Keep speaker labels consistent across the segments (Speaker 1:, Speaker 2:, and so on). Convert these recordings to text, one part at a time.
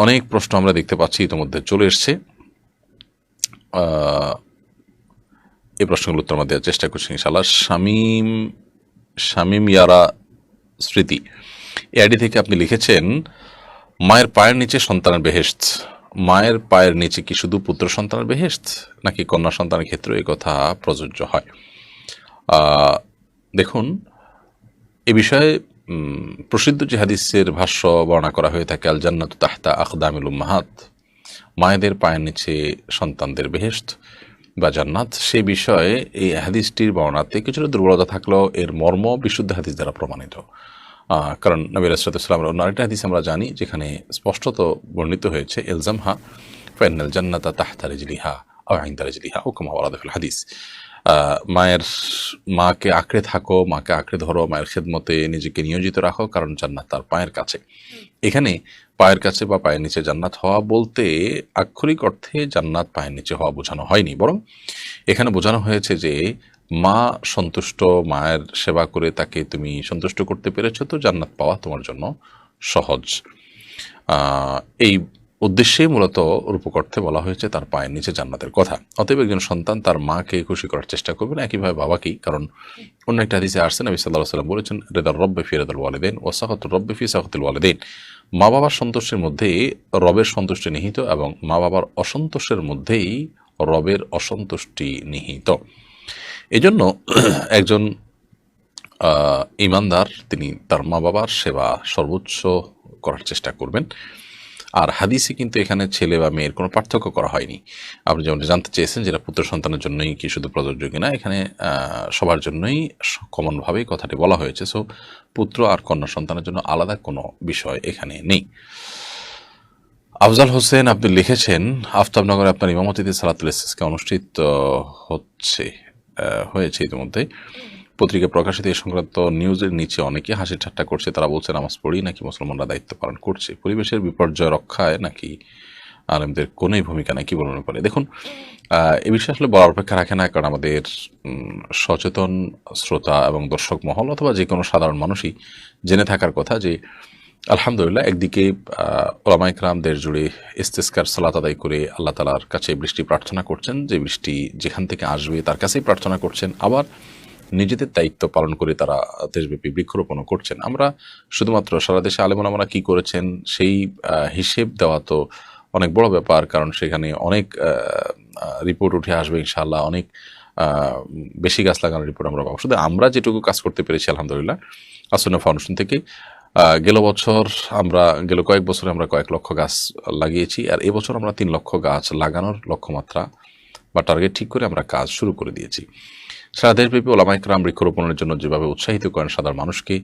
Speaker 1: অনেক প্রশ্ন আমরা দেখতে পাচ্ছি ইতিমধ্যে চলে এসছে। এই প্রশ্নগুলো উত্তর আমরা দেওয়ার চেষ্টা করছি ইনশাআল্লাহ। শামীম শামীম ইয়ারা স্মৃতি এআইডি থেকে আপনি লিখেছেন, মায়ের পায়ের নিচে সন্তানের বেহেশত। মায়ের পায়ের নিচে কি শুধু পুত্র সন্তানের বেহেশত, নাকি কন্যা সন্তানের ক্ষেত্রে এই কথা প্রযোজ্য হয়? দেখুন, এ বিষয়ে প্রসিদ্ধ যে হাদিসের ভাষ্য বর্ণনা করা হয়ে থাকে, আল জান্নাতু তাহতা আকদামিল উম্মাহাত, মায়েদের পায়ের নিচে সন্তানদের বেহেশত বা জান্নাত, সে বিষয়ে এই হাদিসটির বর্ণনাতে কিছুটা দুর্বলতা থাকলেও এর মর্ম বিশুদ্ধ হাদিস দ্বারা প্রমাণিত। কারণ নবী রাসূলুল্লাহ সাল্লাল্লাহু আলাইহি ওয়াসাল্লামের অন্য আরেকটা হাদিস আমরা জানি, যেখানে স্পষ্টত বর্ণিত হয়েছে, ইলজামহা ফাইনাল জান্নাতা তাহতা রিজলিহা আও ইনদা রিজলিহা ও কামা ওয়ারাদা ফিল হাদিস। মাকে আঁকড়ে থাকো, মাকে আঁকড়ে ধরো, মায়ের খেদমতে নিজেকে নিয়োজিত রাখো, কারণ জান্নাত তার পায়ের কাছে। এখানে পায়ের কাছে বা পায়ের নিচে জান্নাত হওয়া বলতে আক্ষরিক অর্থে জান্নাত পায়ের নিচে হওয়া বোঝানো হয়নি, বরং এখানে বোঝানো হয়েছে যে মা সন্তুষ্ট, মায়ের সেবা করে তাকে তুমি সন্তুষ্ট করতে পেরেছ, তো জান্নাত পাওয়া তোমার জন্য সহজ। এই উদ্দেশ্যেই মূলত রূপক অর্থে বলা হয়েছে তার পায়ের নিচে জান্নাতের কথা। অতএব একজন সন্তান তার মাকে খুশি করার চেষ্টা করবেন, একইভাবে বাবাকেই। কারণ অন্য একটা হাদিসে আসছে, নবী সাল্লাল্লাহু আলাইহি ওয়াসাল্লাম বলেছেন, রিদার রব্বি ফি রিদাল ওয়ালিদাইন ওয়া সাখাতুর রব্বি ফি সাখাতিল ওয়ালিদাইন। মা বাবার সন্তুষ্টির মধ্যেই রবের সন্তুষ্টি নিহিত, এবং মা বাবার অসন্তোষের মধ্যেই রবের অসন্তুষ্টি নিহিত। এজন্য একজন ইমানদার তিনি তার মা বাবার সেবা সর্বোচ্চ করার চেষ্টা করবেন। আর হাদিসে কিন্তু এখানে ছেলে বা মেয়ের কোনো পার্থক্য করা হয়নি। আপনি যেমন জানতে চেয়েছেন যেটা পুত্র সন্তানের জন্যই কি শুধু প্রযোজ্য কিনা, এখানে সবার জন্যই কমনভাবেই কথাটি বলা হয়েছে। সো পুত্র আর কন্যা সন্তানের জন্য আলাদা কোনো বিষয় এখানে নেই। আফজাল হোসেন আপনি লিখেছেন, আফতাবনগরে আপনার ইমামতিতে সালাতুল ইস্তিসকা অনুষ্ঠিত হয়েছে ইতিমধ্যে। পত্রিকা প্রকাশিত এই সংক্রান্ত নিউজের নিচে অনেকে হাসি ঠাট্টা করছে। তারা বলছে, নামাজ পড়ি নাকি মুসলমানরা দায়িত্ব পালন করছে, পরিবেশের বিপর্যয় রক্ষায় নাকি আলেমদের কোনোই ভূমিকা নাকি বলতে পারে। দেখুন, এ বিষয়ে আসলে বলার অপেক্ষা রাখে না, কারণ আমাদের সচেতন শ্রোতা এবং দর্শক মহল অথবা যে কোনো সাধারণ মানুষই জেনে থাকার কথা যে আলহামদুলিল্লাহ, একদিকে ওলামা ইকরাম দেশ জুড়ে ইস্তিসকার সালাত আদায় করে আল্লাহ তাআলার কাছে বৃষ্টি প্রার্থনা করছেন, যে বৃষ্টি যেখান থেকে আসবে তার কাছেই প্রার্থনা করছেন। আবার নিজেদের দায়িত্ব পালন করে তারা দেশব্যাপী বৃক্ষরোপণও করছেন। আমরা শুধুমাত্র সারা দেশে আলেম ওলামারা কি করেছেন সেই হিসেব দেওয়া তো অনেক বড় ব্যাপার, কারণ সেখানে অনেক রিপোর্ট উঠে আসবে ইনশাআল্লাহ, অনেক বেশি গাছ লাগানোর রিপোর্ট আমরা পাবো। শুধু আমরা যেটুকু কাজ করতে পেরেছি আলহামদুলিল্লাহ আসুন্নাহ ফাউন্ডেশন থেকে, গেল কয়েক বছরে আমরা কয়েক লক্ষ গাছ লাগিয়েছি, আর এবছর আমরা 3 লক্ষ গাছ লাগানোর লক্ষ্যমাত্রা বা টার্গেট ঠিক করে আমরা কাজ শুরু করে দিয়েছি। সারা দেশব্যাপী ওলামা ইকরাম বৃক্ষরোপণের জন্য যেভাবে উৎসাহিত করেন সাধারণ মানুষকে,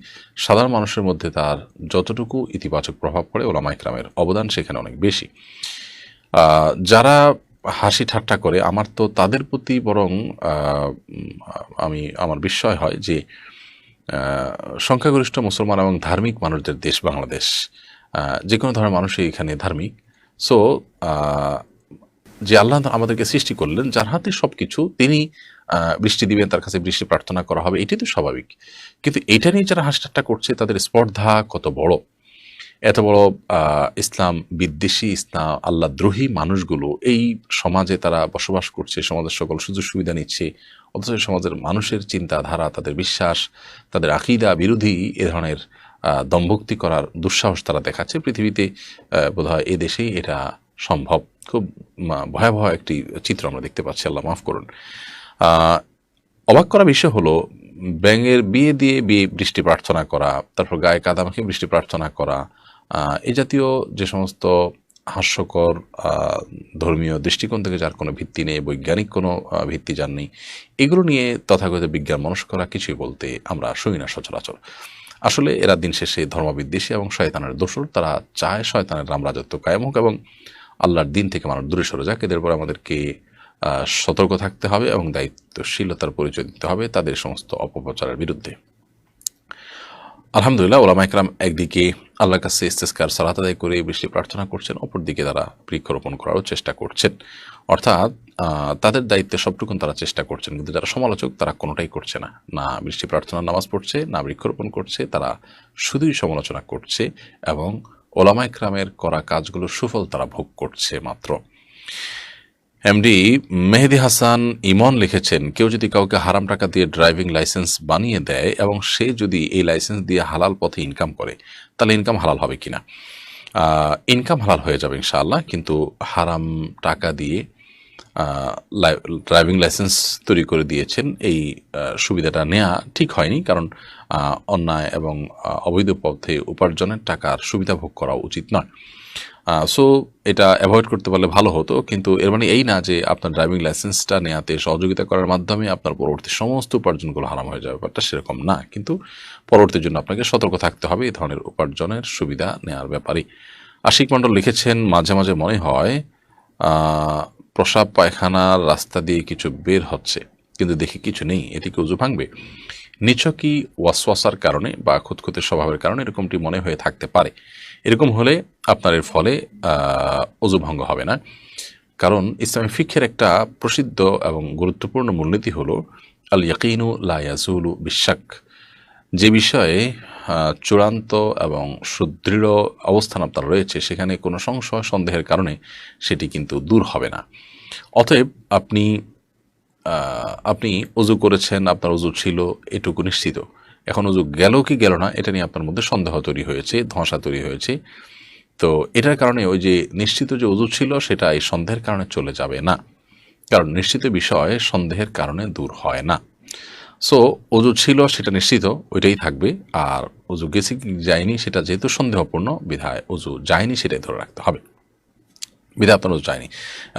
Speaker 1: সাধারণ মানুষের মধ্যে তার যতটুকু ইতিবাচক প্রভাব পড়ে, ওলামা ইকরামের অবদান সেখানে অনেক বেশি। যারা হাসি ঠাট্টা করে, আমার তো তাদের প্রতি বরং আমার বিস্ময় হয় যে সংখ্যাগরিষ্ঠ মুসলমান এবং ধার্মিক মানুষদের দেশ বাংলাদেশ, যে কোনো ধরনের মানুষই এখানে ধার্মিক। সো যে আল্লাহ আমাদেরকে সৃষ্টি করলেন, যার হাতে সব কিছু, তিনি বৃষ্টি দিবেন, তার কাছে বৃষ্টি প্রার্থনা করা হবে, এটাই তো স্বাভাবিক। কিন্তু এটা নিয়ে যারা হাসি ঠাট্টা করছে, তাদের স্পর্ধা কত বড়! এত বড় ইসলাম বিদ্বেষী, ইসলাম আল্লাহদ্রোহী মানুষগুলো এই সমাজে তারা বসবাস করছে, সমাজের সকল সুযোগ সুবিধা নিচ্ছে, অথচ সমাজের মানুষের চিন্তাধারা, তাদের বিশ্বাস, তাদের আকিদা বিরোধী এ ধরনের দম্ভক্তি করার দুঃসাহস তারা দেখাচ্ছে। পৃথিবীতে বোধহয় এ দেশেই এটা সম্ভব। খুব ভয়াবহ একটি চিত্র আমরা দেখতে পাচ্ছি, আল্লাহ মাফ করুন। অবাক করা বিষয় হলো, ব্যাঙের বিয়ে দিয়ে বৃষ্টি প্রার্থনা করা, তারপর গায়ে কাদা মাখিয়ে বৃষ্টি প্রার্থনা করা, এই জাতীয় যে সমস্ত হাস্যকর ধর্মীয় দৃষ্টিকোণ থেকে যার কোনো ভিত্তি নেই, বৈজ্ঞানিক কোনো ভিত্তি যার নেই, এগুলো নিয়ে তথাকথিত বিজ্ঞান মনস্করা কিছুই বলতে আমরা শুনি না সচরাচর। আসলে এরা দিন শেষে ধর্মবিদ্বেষী এবং শয়তানের দোসর। তারা চায় শয়তানের রামরাজত্ব কায়েম হোক এবং আল্লাহর দিন থেকে মানুষ দূরে সরে যাক। এদের উপর আমাদেরকে সতর্ক থাকতে হবে এবং দায়িত্বশীলতার পরিচয় দিতে হবে তাদের সমস্ত অপপ্রচারের বিরুদ্ধে। আলহামদুলিল্লাহ, ওলামা ইকরাম একদিকে আল্লাহর কাছে ইস্তিসকার সালাত আদায় করে বৃষ্টি প্রার্থনা করছেন, অপরদিকে তারা বৃক্ষরোপণ করারও চেষ্টা করছেন। অর্থাৎ তাদের দায়িত্বে সবটুকুন তারা চেষ্টা করছেন, কিন্তু যারা সমালোচক তারা কোনোটাই করছে না, না বৃষ্টি প্রার্থনা নামাজ পড়ছে, না বৃক্ষরোপণ করছে, তারা শুধুই সমালোচনা করছে এবং ওলামা ইকরামের করা কাজগুলোর সুফল তারা ভোগ করছে মাত্র। এমডি মেহেদি হাসান ইমন লিখেছেন, কেউ যদি কাউকে হারাম টাকা দিয়ে ড্রাইভিং লাইসেন্স বানিয়ে দেয় এবং সে যদি এই লাইসেন্স দিয়ে হালাল পথে ইনকাম করে, তাহলে ইনকাম হালাল হবে কিনা? ইনকাম হালাল হয়ে যাবে ইনশাআল্লাহ, কিন্তু হারাম টাকা দিয়ে ড্রাইভিং লাইসেন্স তৈরি করে দিয়েছেন, এই সুবিধাটা নেওয়া ঠিক হয়নি। কারণ অন্যায় এবং অবৈধ পথে উপার্জনের টাকার সুবিধা ভোগ করা উচিত নয়। সো এটা অ্যাভয়েড করতে পারলে ভালো হতো, কিন্তু এর মানে এই না যে আপনার ড্রাইভিং লাইসেন্সটা নেওয়াতে সহযোগিতা করার মাধ্যমে আপনার পরবর্তী সমস্ত উপার্জনগুলো হারাম হয়ে যাবে, ব্যাপারটা সেরকম না। কিন্তু পরবর্তীর জন্য আপনাকে সতর্ক থাকতে হবে এই ধরনের উপার্জনের সুবিধা নেওয়ার ব্যাপারে। আশিক মণ্ডল লিখেছেন, মাঝে মাঝে মনে হয় প্রসাব পায়খানার রাস্তা দিয়ে কিছু বের হচ্ছে, কিন্তু দেখি কিছু নেই, এতে কি ওযু ভাঙবে? নিছকই ওয়াসওয়াসার কারণে বা খুঁতখুঁতে স্বভাবের কারণে এরকমটি মনে হয়ে থাকতে পারে। এরকম হলে আপনার এর ফলে ওযু ভঙ্গ হবে না। কারণ ইসলামী ফিকহের একটা প্রসিদ্ধ এবং গুরুত্বপূর্ণ মূলনীতি হলো আল ইয়াকিনু লা ইয়াজুলু বিশাক। যে বিষয়ে চূড়ান্ত এবং সুদৃঢ় অবস্থান আপনার রয়েছে, সেখানে কোনো সংশয় সন্দেহের কারণে সেটি কিন্তু দূর হবে না। অতএব আপনি ওযু করেছেন, আপনার ওযু ছিল, এটুকু নিশ্চিত। এখন ওযু গেল কি গেল না এটা নিয়ে আপনার মধ্যে সন্দেহ তৈরি হয়েছে, ধোঁয়াশা তৈরি হয়েছে। তো এটার কারণে ওই যে নিশ্চিত যে ওযু ছিল সেটা এই সন্দেহের কারণে চলে যাবে না, কারণ নিশ্চিত বিষয় সন্দেহের কারণে দূর হয় না। সো ওযু ছিল সেটা নিশ্চিত, ওইটাই থাকবে। আর ওযু গেছে কি যায়নি সেটা যেহেতু সন্দেহপূর্ণ, বিধায় ওযু যায়নি সেটাই ধরে রাখতে হবে, বিধায় আপনার ওযু যায়নি।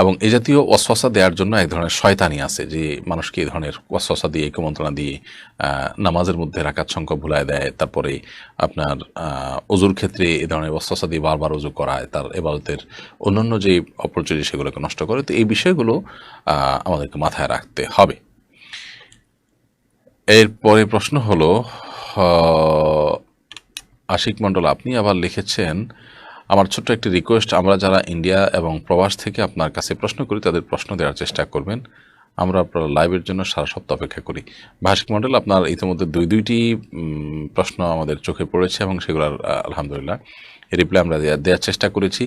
Speaker 1: এবং এই জাতীয় ওয়াসওয়াসা দেওয়ার জন্য এক ধরনের শয়তানি আছে, যে মানুষকে এই ধরনের ওয়াসওয়াসা দিয়ে, কুমন্ত্রণা দিয়ে নামাজের মধ্যে রাকাত সংখ্যা ভুলায় দেয়, তারপরে আপনার ওযুর ক্ষেত্রে এই ধরনের ওয়াসওয়াসা দিয়ে বারবার ওযু করায়, তার ইবাদতের অন্যান্য যে অপরচুরি সেগুলোকে নষ্ট করে। তো এই বিষয়গুলো আমাদেরকে মাথায় রাখতে হবে। এরপরে প্রশ্ন হলো, আশিক মণ্ডল আপনি আবার লিখেছেন, আমার ছোট্ট একটি রিকোয়েস্ট, আমরা যারা ইন্ডিয়া এবং প্রবাস থেকে আপনার কাছে প্রশ্ন করি তাদের প্রশ্ন দেওয়ার চেষ্টা করবেন। আমরা আপনার লাইভের জন্য সারা সপ্তাহ অপেক্ষা করি। আশিক মণ্ডল, আপনার ইতিমধ্যে দুইটি প্রশ্ন আমাদের চোখে পড়েছে এবং সেগুলোর আলহামদুলিল্লাহ রিপ্লাই আমরা দেওয়ার চেষ্টা করেছি।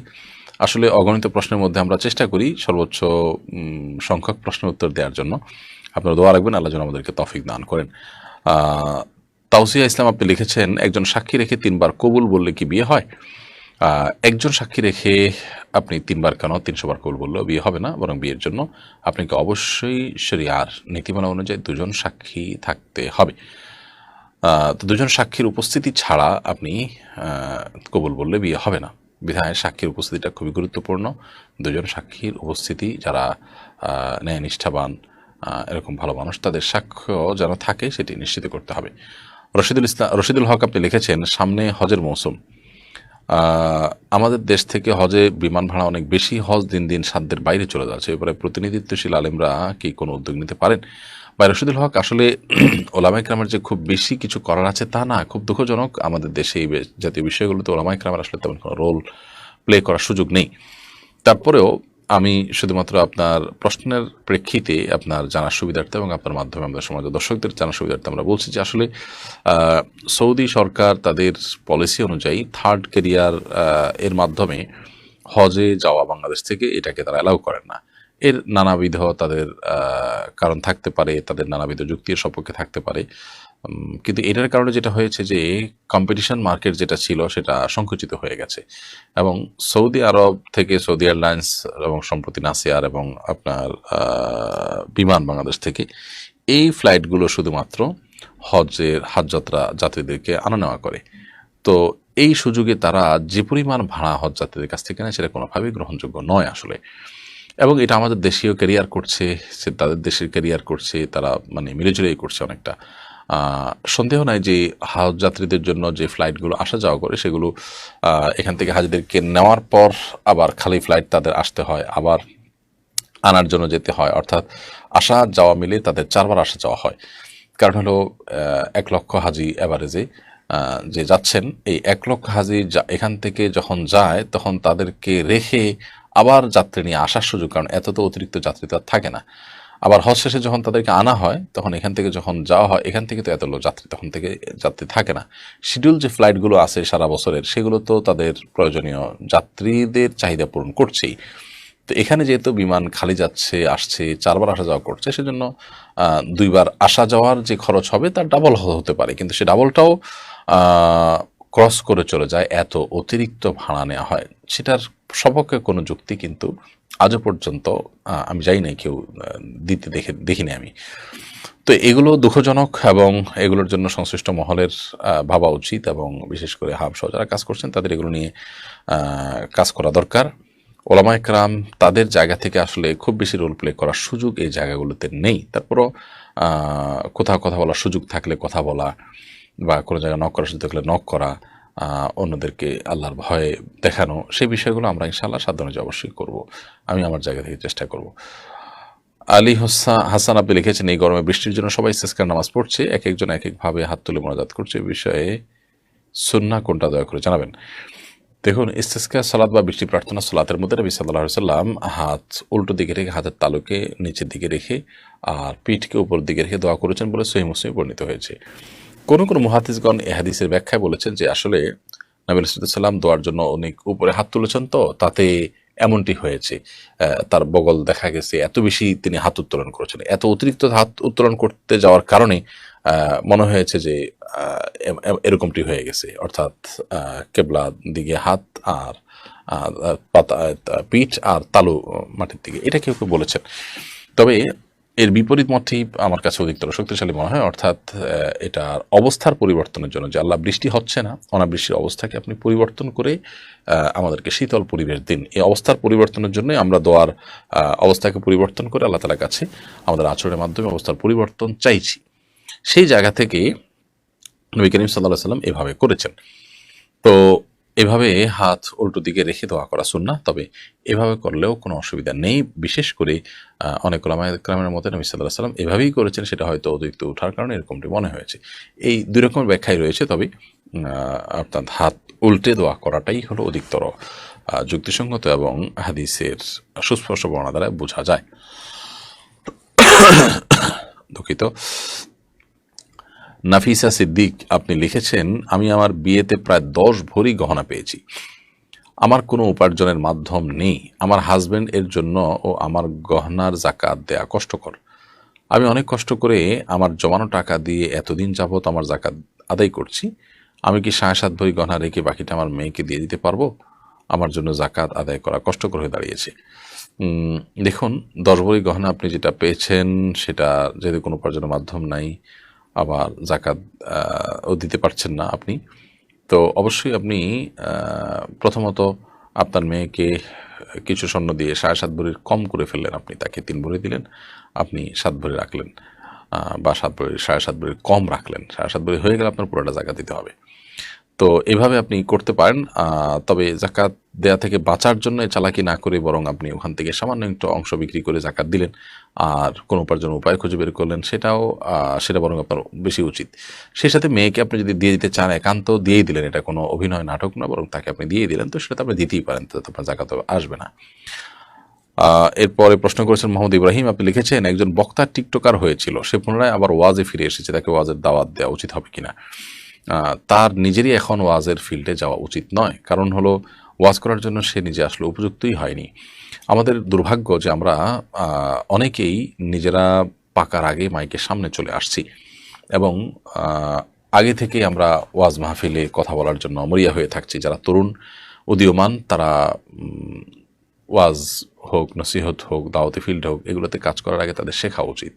Speaker 1: আসলে অগণিত প্রশ্নের মধ্যে আমরা চেষ্টা করি সর্বোচ্চ সংখ্যক প্রশ্নের উত্তর দেওয়ার জন্য। আপনারা দোয়া রাখবেন, আল্লাহ যেন আমাদেরকে তৌফিক দান করেন। তাওসিয়া ইসলাম আপনি লিখেছেন, একজন সাক্ষী রেখে 3 বার কবুল বললে কি বিয়ে হয়? একজন সাক্ষী রেখে আপনি 3 বার কেন 300 বার কবুল বললেও বিয়ে হবে না, বরং বিয়ের জন্য আপনাকে অবশ্যই শরিয়ার নীতিমালা অনুযায়ী 2 জন সাক্ষী থাকতে হবে। তো 2 জন সাক্ষীর উপস্থিতি ছাড়া আপনি কবুল বললে বিয়ে হবে না, বিধায় সাক্ষীর উপস্থিতিটা খুবই গুরুত্বপূর্ণ। 2 জন সাক্ষীর উপস্থিতি, যারা ন্যায় নিষ্ঠাবান এরকম ভালো মানুষ, তাদের সাক্ষ্য যেন থাকে সেটি নিশ্চিত করতে হবে। রশিদুল হক আপনি লিখেছেন, সামনে হজের মৌসুম, আমাদের দেশ থেকে হজে বিমান ভাড়া অনেক বেশি, হজ দিন দিন সাধ্যের বাইরে চলে যাচ্ছে, এবারে প্রতিনিধিত্বশীল আলেমরা কি কোনো উদ্যোগ নিতে পারেন? বা রশিদুল হক, আসলে ওলামা ইকরামের যে খুব বেশি কিছু করার আছে তা না, খুব দুঃখজনক আমাদের দেশে এই জাতীয় বিষয়গুলোতে ওলামা ইকরামের আসলে তেমন কোনো রোল প্লে করার সুযোগ নেই। তারপরেও আমি শুধুমাত্র আপনার প্রশ্নের প্রেক্ষিতে আপনার জানার সুবিধার্থে এবং আপনার মাধ্যমে আমাদের সমাজের দর্শকদের জানার সুবিধার্থে আমরা বলছি যে আসলে সৌদি সরকার তাদের পলিসি অনুযায়ী 3rd ক্যারিয়ার এর মাধ্যমে হজে যাওয়া বাংলাদেশ থেকে এটাকে তারা অ্যালাউ করেন না। এর নানাবিধ তাদের কারণ থাকতে পারে, তাদের নানাবিধ যুক্তির সপক্ষে থাকতে পারে, কিন্তু এটার কারণে যেটা হয়েছে যে কম্পিটিশন মার্কেট যেটা ছিল সেটা সংকুচিত হয়ে গেছে এবং সৌদি আরব থেকে সৌদি এয়ারলাইন্স এবং সম্প্রতি নাসিয়ার এবং আপনার বিমান বাংলাদেশ থেকে এই ফ্লাইটগুলো শুধুমাত্র হজ যাত্রীদেরকে আনা নেওয়া করে। তো এই সুযোগে তারা যে পরিমাণ ভাড়া হজ যাত্রীদের কাছ থেকে নেয় সেটা কোনোভাবেই গ্রহণযোগ্য নয় আসলে। এবং এটা আমাদের দেশীয় ক্যারিয়ার করছে, সে তাদের দেশের ক্যারিয়ার করছে, তারা মানে মিলেজুলেই করছে অনেকটা। সন্দেহ নাই যে হজ যাত্রীদের জন্য যে ফ্লাইটগুলো আসা যাওয়া করে সেগুলো এখান থেকে হাজিদেরকে নেওয়ার পর আবার খালি ফ্লাইট তাদের আসতে হয়, আবার আনার জন্য যেতে হয়, অর্থাৎ আসা যাওয়া মিলে তাদের 4 বার আসা যাওয়া হয়। কারণ হলো 1 লক্ষ হাজি অ্যাভারেজে যে যাচ্ছেন, এই 1 লক্ষ হাজি এখান থেকে যখন যায় তখন তাদেরকে রেখে আবার যাত্রী নিয়ে আসার সুযোগ, কারণ এত তো অতিরিক্ত যাত্রী তো আর থাকে না। আবার হজ শেষে যখন তাদেরকে আনা হয় তখন এখান থেকে যখন যাওয়া হয়, এখান থেকে তো এত লোক যাত্রী তখন থেকে যাত্রী থাকে না। শিডিউল যে ফ্লাইটগুলো আছে সারা বছরের, সেগুলো তো তাদের প্রয়োজনীয় যাত্রীদের চাহিদা পূরণ করছেই। তো এখানে যেহেতু বিমান খালি যাচ্ছে আসছে, 4বার আসা যাওয়া করছে, সেজন্য 2বার আসা যাওয়ার যে খরচ হবে তার ডাবল হতে পারে, কিন্তু সে ডাবলটাও ক্রস করে চলে যায়, এত অতিরিক্ত ভাড়া নেওয়া হয়। সেটার সপক্ষে কোনো যুক্তি কিন্তু আজও পর্যন্ত আমি জানি না, কেউ দিতে দেখিনি আমি। তো এগুলো দুঃখজনক এবং এগুলোর জন্য সংশ্লিষ্ট মহলের ভাবা উচিত, এবং বিশেষ করে হাবসহ যারা কাজ করছেন তাদের এগুলো নিয়ে কাজ করা দরকার। ওলামা একরাম তাদের জায়গা থেকে আসলে খুব বেশি রোল প্লে করার সুযোগ এই জায়গাগুলোতে নেই। তারপরও কোথাও কথা বলার সুযোগ থাকলে কথা বলা, বা কোনো জায়গায় নক করার সুযোগ থাকলে নক করা, অন্যদেরকে আল্লাহর ভয়ে দেখানো, সেই বিষয়গুলো আমরা ইনশাআল্লাহ সাধ্য অনুযায়ী অবশ্যই করব। আমি আমার জায়গা থেকে চেষ্টা করব। আলী হাসান আপনি লিখেছেন, এই গরমে বৃষ্টির জন্য সবাই ইস্তেসকার নামাজ পড়ছে, এক একজন এক একভাবে হাত তুলে মোনাজাত করছে, এই বিষয়ে সুন্নাহ কোনটা দয়া করে জানাবেন। দেখুন, ইস্তেসকা সালাত বা বৃষ্টি প্রার্থনা সালাতের মধ্যে নবী সাল্লাল্লাহু আলাইহি সাল্লাম হাত উল্টো দিকে রেখে, হাতের তালুকে নিচের দিকে রেখে আর পিঠকে উপর দিকে রেখে দোয়া করেছেন বলে সহিহ মুসলিমে বর্ণিত হয়েছে। কোন কোন মুহাদ্দিসগণ এ হাদিসের ব্যাখ্যায় বলেছেন যে আসলে নবী সাল্লাম দোয়ার জন্য অনেক উপরে হাত তুলেছেন, তো তাতে এমনটি হয়েছে, তার বগল দেখা গেছে, এত বেশি তিনি হাত উত্তোলন করেছেন, এত অতিরিক্ত হাত উত্তোলন করতে যাওয়ার কারণে মনে হয়েছে যে এরকমটি হয়ে গেছে, অর্থাৎ কেবলা দিকে হাত আর পাতা, পিঠ আর তালু মাটির দিকে, এটা কেউ কেউ বলেছেন। তবে এর বিপরীত মতটি আমার কাছে অধিকতর শক্তিশালী মনে হয়, অর্থাৎ এটার অবস্থার পরিবর্তনের জন্য, যে আল্লাহ বৃষ্টি হচ্ছে না, অনাবৃষ্টির অবস্থাকে আপনি পরিবর্তন করে আমাদেরকে শীতল পরিবেশ দিন, এই অবস্থার পরিবর্তনের জন্য আমরা দোয়ার অবস্থাকে পরিবর্তন করে আল্লাহ তাআলার কাছে আমাদের আচরণের মাধ্যমে অবস্থার পরিবর্তন চাইছি। সেই জায়গা থেকে নবী করিম সাল্লাল্লাহু আলাইহি ওয়াসাল্লাম এভাবে করেছেন। তো এভাবে হাত উল্টো দিকে রেখে দোয়া করা সুন্নাহ, তবে এভাবে করলেও কোনো অসুবিধা নেই। বিশেষ করে অনেক উলামায়ে কেরামের মতে নবী সাল্লাল্লাহু আলাইহি ওয়াসাল্লাম এভাবেই করেছেন, সেটা হয়তো অতিরিক্ত ওঠার কারণে এরকমটি মনে হয়েছে। এই দুই রকমের ব্যাখ্যাই রয়েছে, তবে অর্থাৎ হাত উল্টে দোয়া করাটাই হলো অধিকতর যুক্তিসঙ্গত এবং হাদিসের সুস্পষ্ট বর্ণনা দ্বারা বোঝা যায়। দুঃখিত। নাফিসা সিদ্দিক আপনি লিখেছেন, আমি আমার বিয়েতে প্রায় 10 ভরি গহনা পেয়েছি। আমার কোনো উপার্জনের মাধ্যম নেই। আমার হাজবেন্ড এর জন্য ও আমার গহনার জাকাত দেয়া কষ্টকর। আমি অনেক কষ্ট করে আমার জমানো টাকা দিয়ে এতদিন যাবৎ আমার জাকাত আদায় করছি। আমি কি 7.5 ভরি গহনা রেখে বাকিটা আমার মেয়েকে দিয়ে দিতে পারবো? আমার জন্য জাকাত আদায় করা কষ্টকর হয়ে দাঁড়িয়েছে। দেখুন, 10 ভরি গহনা আপনি যেটা পেয়েছেন, সেটা যেহেতু কোনো উপার্জনের মাধ্যম নাই, আবার জাকাত ও দিতে পারছেন না আপনি, তো অবশ্যই আপনি প্রথমত আপনার মেয়েকে কিছু স্বর্ণ দিয়ে 7.5 ভরির কম করে ফেললেন, আপনি তাকে 3 ভরি দিলেন, আপনি 7 ভরি রাখলেন, বা 7 ভরি 7.5 ভরির কম রাখলেন, 7.5 ভরি হয়ে গেলে আপনার পুরোটা জাকাত দিতে হবে। তো এভাবে আপনি করতে পারেন। তবে জাকাত দেয়া থেকে বাঁচার জন্য চালাকি না করে বরং আপনি ওখান থেকে সামান্য একটু অংশ বিক্রি করে জাকাত দিলেন, আর কোনো উপার্জনের উপায় খুঁজে বের করলেন, সেটা বরং আপনার বেশি উচিত। সেই সাথে মেয়েকে আপনি যদি দিয়ে দিতে চান, একান্ত দিয়েই দিলেন, এটা কোনো অভিনয় নাটক না, বরং তাকে আপনি দিয়ে দিলেন, তো সেটা আপনি দিতেই পারেন, তো আপনার জাকাত আসবে না। এরপরে প্রশ্ন করেছেন মোহাম্মদ ইব্রাহিম, আপনি লিখেছেন, একজন বক্তা টিকটকার হয়েছিল, সে পুনরায় আবার ওয়াজে ফিরে এসেছে, তাকে ওয়াজের দাওয়াত দেওয়া উচিত হবে কিনা? তার নিজেরই এখন ওয়াজের ফিল্ডে যাওয়া উচিত নয়, কারণ হলো ওয়াজ করার জন্য সে নিজে আসলে উপযুক্তই হয়নি। আমাদের দুর্ভাগ্য যে আমরা অনেকেই নিজেরা পাকার আগে মাইকের সামনে চলে আসছি, এবং আগে থেকেই আমরা ওয়াজ মাহফিলে কথা বলার জন্য মরিয়া হয়ে থাকছি। যারা তরুণ উদীয়মান, তারা ওয়াজ হোক, নসিহত হোক, দাওয়াতি ফিল্ড হোক, এগুলোতে কাজ করার আগে তাদের শেখা উচিত,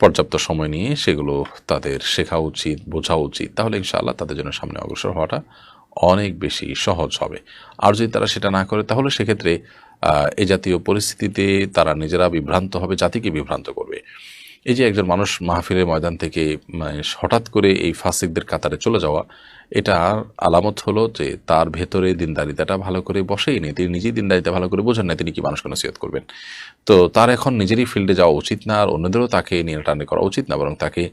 Speaker 1: পর্যাপ্ত সময় নিয়ে সেগুলো তাদের শেখা উচিত, বোঝা উচিত, তাহলে ইনশাআল্লাহ তাদের জন্য সামনে অগ্রসর হওয়াটা অনেক বেশি সহজ হবে। আর যদি তারা সেটা না করে, তাহলে সেক্ষেত্রে এই জাতীয় পরিস্থিতিতে তারা নিজেরা বিভ্রান্ত হবে, জাতিকে বিভ্রান্ত করবে। এই যে একজন মানুষ মাহফিলের ময়দান থেকে হঠাৎ করে এই ফাসিকদের কাতারে চলে যাওয়া, এটার আলামত হলো যে তার ভেতরে দিনদারিতাটা ভালো করে বসেই নেই, তিনি নিজেই দিনদারিতা ভালো করে বোঝেন না, তিনি কি মানুষকে নসিহত করবেন? তো তার এখন নিজেরই ফিল্ডে যাওয়া উচিত না, আর অন্যদেরও তাকে নিয়ে টানে করা উচিত না, বরং তাকে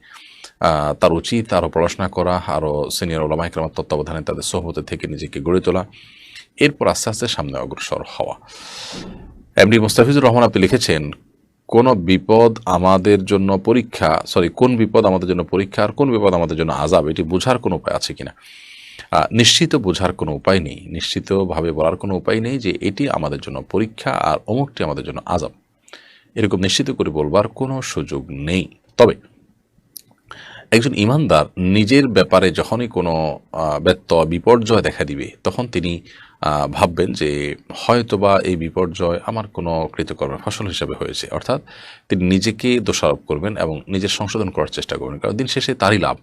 Speaker 1: তার উচিত আরও পড়াশোনা করা, আরও সিনিয়র ওলামায়ে কেরামের তত্ত্বাবধানে তাদের সোহবতে থেকে নিজেকে গড়ে তোলা, এরপর আস্তে আস্তে সামনে অগ্রসর হওয়া। এমডি মুস্তাফিজুর রহমান আপনি লিখেছেন, কোন বিপদ আমাদের জন্য পরীক্ষা, কোন বিপদ আমাদের জন্য পরীক্ষা আর কোন বিপদ আমাদের জন্য আযাব, এটি বোঝার কোনো উপায় আছে কিনা? নিশ্চিত বোঝার কোনো উপায় নেই, নিশ্চিতভাবে বলার কোনো উপায় নেই যে এটি আমাদের জন্য পরীক্ষা আর অমুকটি আমাদের জন্য আযাব, এরকম নিশ্চিত করে বলবার কোনো সুযোগ নেই। তবে একজন ইমানদার নিজের ব্যাপারে যখনই কোনো ব্যত্যয় বিপর্যয় দেখা দিবে, তখন তিনি ভাববেন যে হয়তোবা এই বিপর্যয় আমার কোনো কৃতকর্মের ফসল হিসেবে হয়েছে। অর্থাৎ তিনি নিজেকে দোষারোপ করবেন এবং নিজের সংশোধন করার চেষ্টা করবেন, কারণ দিন শেষে তারই লাভ।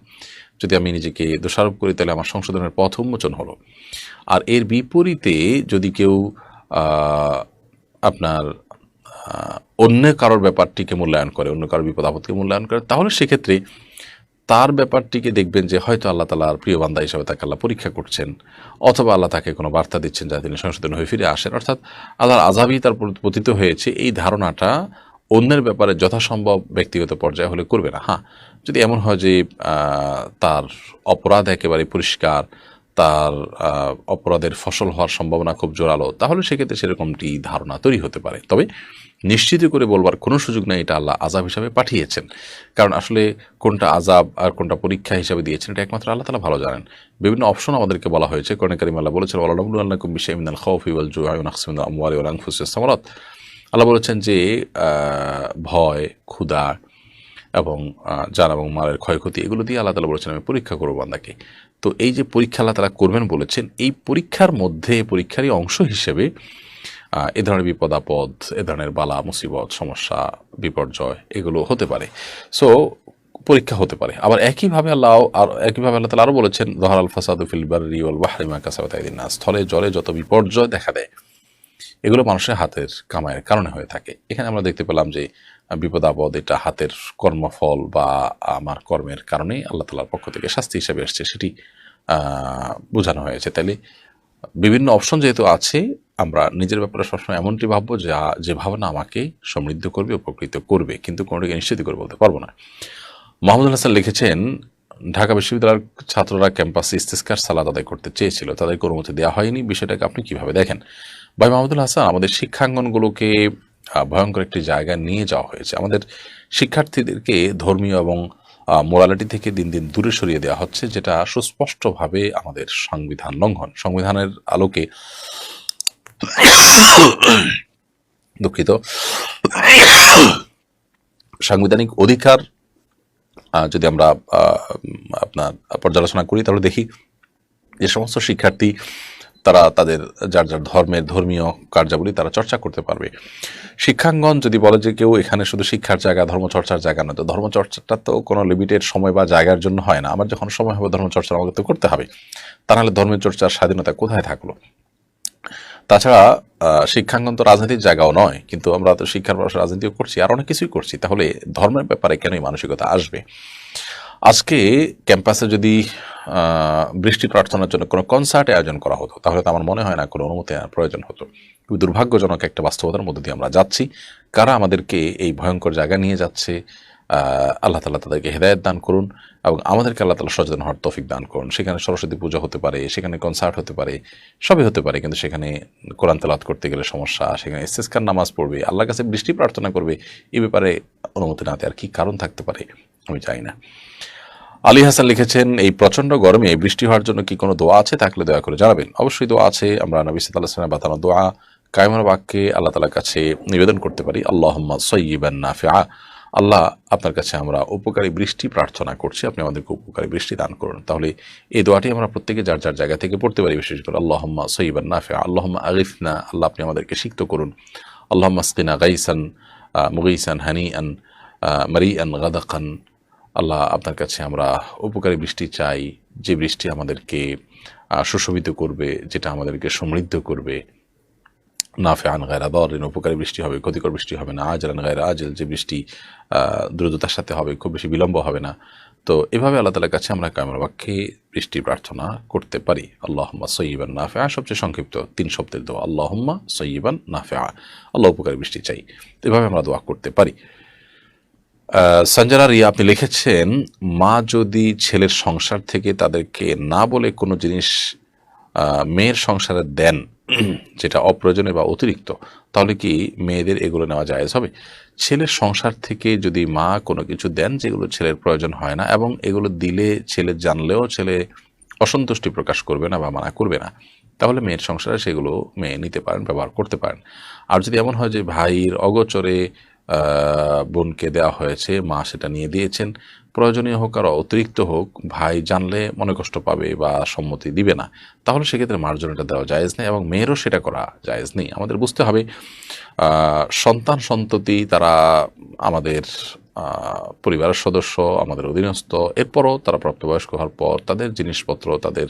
Speaker 1: যদি আমি নিজেকে দোষারোপ করি তাহলে আমার সংশোধনের পথ উন্মোচন হলো। আর এর বিপরীতে যদি কেউ আপনার অন্য কারোর ব্যাপারটিকে মূল্যায়ন করে, অন্য কারোর বিপদ আপদকে মূল্যায়ন করে, তাহলে সেক্ষেত্রে তার ব্যাপারটিকে দেখবেন যে হয়তো আল্লাহ তাআলার প্রিয় বান্দা হিসেবে তাকে আল্লাহ পরীক্ষা করছেন, অথবা আল্লাহ তাকে কোনো বার্তা দিচ্ছেন যা তিনি সংশোধন হয়ে ফিরে আসেন। অর্থাৎ আল্লাহর আযাবই তার পতিত হয়েছে, এই ধারণাটা অন্যের ব্যাপারে যথাসম্ভব ব্যক্তিগত পর্যায়ে হলে করবে না। হ্যাঁ, যদি এমন হয় যে তার অপরাধ একেবারে পরিষ্কার, তার অপরাধের ফসল হওয়ার সম্ভাবনা খুব জোরালো, তাহলে সেক্ষেত্রে সেরকমটি ধারণা তৈরি হতে পারে। তবে নিশ্চিত করে বলবার কোনো সুযোগ নেই এটা আল্লাহ আযাব হিসাবে পাঠিয়েছেন, কারণ আসলে কোনটা আযাব আর কোনটা পরীক্ষা হিসাবে দিয়েছেন এটা একমাত্র আল্লাহ তাআলা ভালো জানেন। বিভিন্ন অপশন আমাদেরকে বলা হয়েছে। কোরআনে কারীমে আল্লাহ বলেছেন, ওয়ালানাবলুওয়ান্নাকুম বিশাইইন মিনাল খাউফি ওয়াল জু'i ওয়া নাকসিন মিনাল আমওয়ালি ওয়াল আনফুসি ওয়াস সামারাত। আল্লাহ বলেছেন যে ভয়, ক্ষুধা এবং জান এবং মালের ক্ষয়ক্ষতি, এগুলো দিয়ে আল্লাহ তাআলা বলেছেন আমি পরীক্ষা করব বান্দাকে। তো এই যে পরীক্ষা আল্লাহ তাআলা করবেন বলেছেন, এই পরীক্ষার মধ্যে পরীক্ষারই অংশ হিসেবে এ ধরনের বিপদ আপদ, এ ধরনের বালা মুসিবত, সমস্যা, বিপর্যয় এগুলো হতে পারে। সো পরীক্ষা হতে পারে। আবার একইভাবে আল্লাহ তাআলা আরও বলেছেন, যাহারাল ফাসাদু ফিল বাররি ওয়াল বাহরি বিমা কাসাবাত আইদিন নাস। স্থলে জলে যত বিপর্যয় দেখা দেয় এগুলো মানুষের হাতের কামাইয়ের কারণে হয়ে থাকে। এখানে আমরা দেখতে পেলাম যে বিপদ আপদ এটা হাতের কর্মফল বা আমার কর্মের কারণেই আল্লাহ তাআলার পক্ষ থেকে শাস্তি হিসেবে এসছে, সেটি বোঝানো হয়েছে। তাইলে বিভিন্ন অপশন যেহেতু আছে, আমরা নিজের ব্যাপারে সবসময় এমনটি ভাববো যে ভাবনা আমাকে সমৃদ্ধ করবে, উপকৃত করবে, কিন্তু কোনোটিকে নিশ্চিত করে বলতে পারবো না। মাহমুদুল হাসান লিখেছেন, ঢাকা বিশ্ববিদ্যালয়ের ছাত্ররা ক্যাম্পাসে ইস্তেসকার সালাত আদায় করতে চেয়েছিল, তাদেরকে অনুমতি দেওয়া হয়নি, বিষয়টাকে আপনি কিভাবে দেখেন? ভাই মাহমুদুল হাসান, আমাদের শিক্ষাঙ্গনগুলোকে ভয়ঙ্কর একটি জায়গায় নিয়ে যাওয়া হয়েছে। আমাদের শিক্ষার্থীদেরকে ধর্মীয় এবং মোরালিটি থেকে দিন দিন দূরে সরিয়ে দেওয়া হচ্ছে, যেটা সুস্পষ্টভাবে আমাদের সংবিধান লঙ্ঘন। সংবিধানের আলোকে দুঃখিত, সাংবিধানিক অধিকার যদি আমরা আপনার পর্যালোচনা করি, তাহলে দেখি যে সমস্ত শিক্ষার্থী তারা তাদের যার যার ধর্মের ধর্মীয় কার্যাবলী তারা চর্চা করতে পারবে। শিক্ষাঙ্গন যদি বলে যে কেউ এখানে শুধু শিক্ষার জায়গা, ধর্মচর্চার জায়গা নয়, তো ধর্মচর্চাটা তো কোনো লিমিটেড সময় বা জায়গার জন্য হয় না। আমার যখন সময় হবে ধর্মচর্চা আমাকে তো করতে হবে, তা নাহলে ধর্মের চর্চার স্বাধীনতা কোথায় থাকলো? তাছাড়া শিক্ষাঙ্গন তো রাজনীতির জায়গাও নয়, কিন্তু আমরা তো শিক্ষার পাশে রাজনীতিও করছি, আর অনেক কিছুই করছি, তাহলে ধর্মের ব্যাপারে কেনই মানসিকতা আসবে? আজকে ক্যাম্পাসে যদি বৃষ্টি প্রার্থনার জন্য কোনো কনসার্ট আয়োজন করা হতো, তাহলে তো আমার মনে হয় না কোনো অনুমতি নেওয়ার প্রয়োজন হতো। খুবই দুর্ভাগ্যজনক একটা বাস্তবতার মধ্যে দিয়ে আমরা যাচ্ছি। কারা আমাদেরকে এই ভয়ঙ্কর জায়গা নিয়ে যাচ্ছে, আল্লাহ তাআলা তাদেরকে হেদায়েত দান করুন এবং আমাদেরকে আল্লাহ তাআলা সচেতন হওয়ার তৌফিক দান করুন। সেখানে সরস্বতী পূজা হতে পারে, সেখানে কনসার্ট হতে পারে, সবই হতে পারে, কিন্তু সেখানে কোরআন তেলাওয়াত করতে গেলে সমস্যা, সেখানে ইস্তেসকার নামাজ পড়বে, আল্লাহর কাছে বৃষ্টি প্রার্থনা করবে, এই ব্যাপারে অনুমতি না দেওয়ার কী কারণ থাকতে পারে আমি জানি না। আলী হাসান লিখেছেন, এই প্রচণ্ড গরমে বৃষ্টি হওয়ার জন্য কি কোনো দোয়া আছে? থাকলে দয়া করে জানাবেন। অবশ্যই দোয়া আছে। আমরা নবী সাল্লাল্লাহু আলাইহি ওয়াসাল্লামের বাতানো দোয়া কায়মার বাক্যে আল্লাহ তাআলার কাছে নিবেদন করতে পারি, আল্লাহুম্মা সাইয়্যিবান নাফিআ। আল্লাহ, আপনার কাছে আমরা উপকারী বৃষ্টি প্রার্থনা করছি, আপনি আমাদেরকে উপকারী বৃষ্টি দান করুন। তাহলে এই দোয়াটি আমরা প্রত্যেকে যার যার জায়গা থেকে পড়তে পারি। বিশেষ করে আল্লাহুম্মা সাইয়্যিবান নাফিআ, আল্লাহুম্মা আগিথনা, আল্লাহ আপনি আমাদেরকে সিক্ত করুন, আল্লাহুম্মা আসকিনা গাইসান মুগীসান হানিআন মারিআন গাদাকান। আল্লাহ, আপনার কাছে আমরা উপকারী বৃষ্টি চাই, যে বৃষ্টি আমাদেরকে সুশোভিত করবে, যেটা আমাদেরকে সমৃদ্ধ করবে। নাফিআন গায়রা দারিন, উপকারী বৃষ্টি হবে, ক্ষতিকর বৃষ্টি হবে না। আজরান গায়রা আজিল, যে বৃষ্টি দ্রুততার সাথে হবে, খুব বেশি বিলম্ব হবে না। তো এভাবে আল্লাহ তাআলার কাছে আমরা কায়মার বাক্যে বৃষ্টি প্রার্থনা করতে পারি। আল্লাহুম্মা সাইয়্যিবান নাফিআ, সবচেয়ে সংক্ষিপ্ত 3 শব্দের দোয়া, আল্লাহুম্মা সাইয়্যিবান নাফিআ, আল্লাহ উপকারী বৃষ্টি চাই। তো এভাবে আমরা দোয়া করতে পারি। সঞ্জনা রিয়া, আপনি লিখেছেন, মা যদি ছেলের সংসার থেকে তাদেরকে না বলে কোনো জিনিস মেয়ের সংসারে দেন, যেটা অপ্রয়োজনীয় বা অতিরিক্ত, তাহলে কি মেয়েদের এগুলো নেওয়া জায়েজ হবে? ছেলের সংসার থেকে যদি মা কোনো কিছু দেন যেগুলো ছেলের প্রয়োজন হয় না, এবং এগুলো দিলে ছেলে জানলেও ছেলে অসন্তুষ্টি প্রকাশ করবে না বা মানা করবে না, তাহলে মেয়ের সংসারে সেগুলো মেয়ে নিতে পারেন, ব্যবহার করতে পারেন। আর যদি এমন হয় যে ভাইয়ের অগোচরে বোনকে দেওয়া হয়েছে, মা সেটা নিয়ে দিয়েছেন, প্রয়োজনীয় হোক আর অতিরিক্ত হোক, ভাই জানলে মনে কষ্ট পাবে বা সম্মতি দিবে না, তাহলে সেক্ষেত্রে মার্জনাটা দেওয়া জায়েজ নেই এবং মেয়েরও সেটা করা জায়েজ নেই। আমাদের বুঝতে হবে সন্তান সন্ততি তারা আমাদের পরিবারের সদস্য, আমাদের অধীনস্থ, এরপরও তারা প্রাপ্তবয়স্ক হওয়ার পর তাদের জিনিসপত্র, তাদের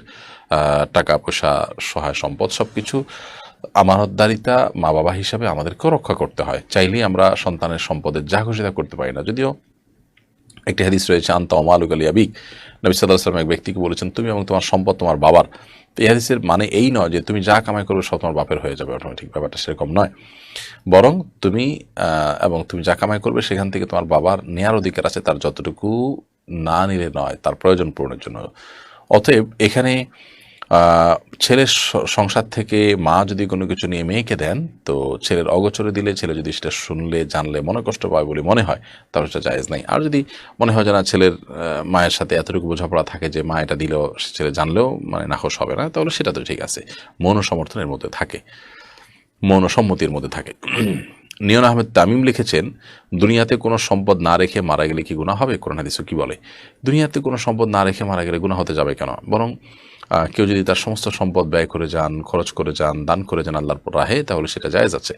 Speaker 1: টাকা পয়সা, সহায় সম্পদ সব কিছু আমানতদারিতা মা বাবা হিসাবে আমাদেরকেও রক্ষা করতে হয়। চাইলেই আমরা সন্তানের সম্পদের যা খুশি তা করতে পারি না। যদিও একটি হাদিস রয়েছে, আনতা ওমালুক আলী আবিক, নবী সাল্লাল্লাহু আলাইহি ওয়াসাল্লাম এক ব্যক্তিকে বলেছেন, তুমি এবং তোমার সম্পদ তোমার বাবার। তো এই হাদিসের মানে এই নয় যে তুমি যা কামাই করবে সব তোমার বাপের হয়ে যাবে অটোমেটিক, ব্যাপারটা সেরকম নয়। বরং তুমি এবং তুমি যা কামাই করবে সেখান থেকে তোমার বাবার নেয়ার অধিকার আছে, তার যতটুকু না নিলে নয়, তার প্রয়োজন পূরণের জন্য। অতএব এখানে ছেলের সংসার থেকে মা যদি কোনো কিছু নিয়ে মেয়েকে দেন, তো ছেলের অগোচরে দিলে ছেলে যদি সেটা শুনলে জানলে মনে কষ্ট পায় বলে মনে হয়, তাহলে সেটা জায়েজ নাই। আর যদি মনে হয় যে না, ছেলের মায়ের সাথে এতটুকু বোঝাপড়া থাকে যে মা এটা দিলেও ছেলে জানলেও মানে নাখোশ হবে না, তাহলে সেটা তো ঠিক আছে, মৌন সমর্থনের মধ্যে থাকে, মৌন সম্মতির মধ্যে থাকে। নিয়ন আহমেদ তামিম লিখেছেন, দুনিয়াতে কোনো সম্পদ না রেখে মারা গেলে কি গুনাহ হবে? কোরআন হাদিসে কি বলে? দুনিয়াতে কোনো সম্পদ না রেখে মারা গেলে গুনাহ হতে যাবে কেন? বরং কেউ যদি তার সমস্ত সম্পদ ব্যয় করে যান, খরচ করে যান, দান করে যান আল্লাহর রাহে, তাহলে সেটা জায়েজ আছে।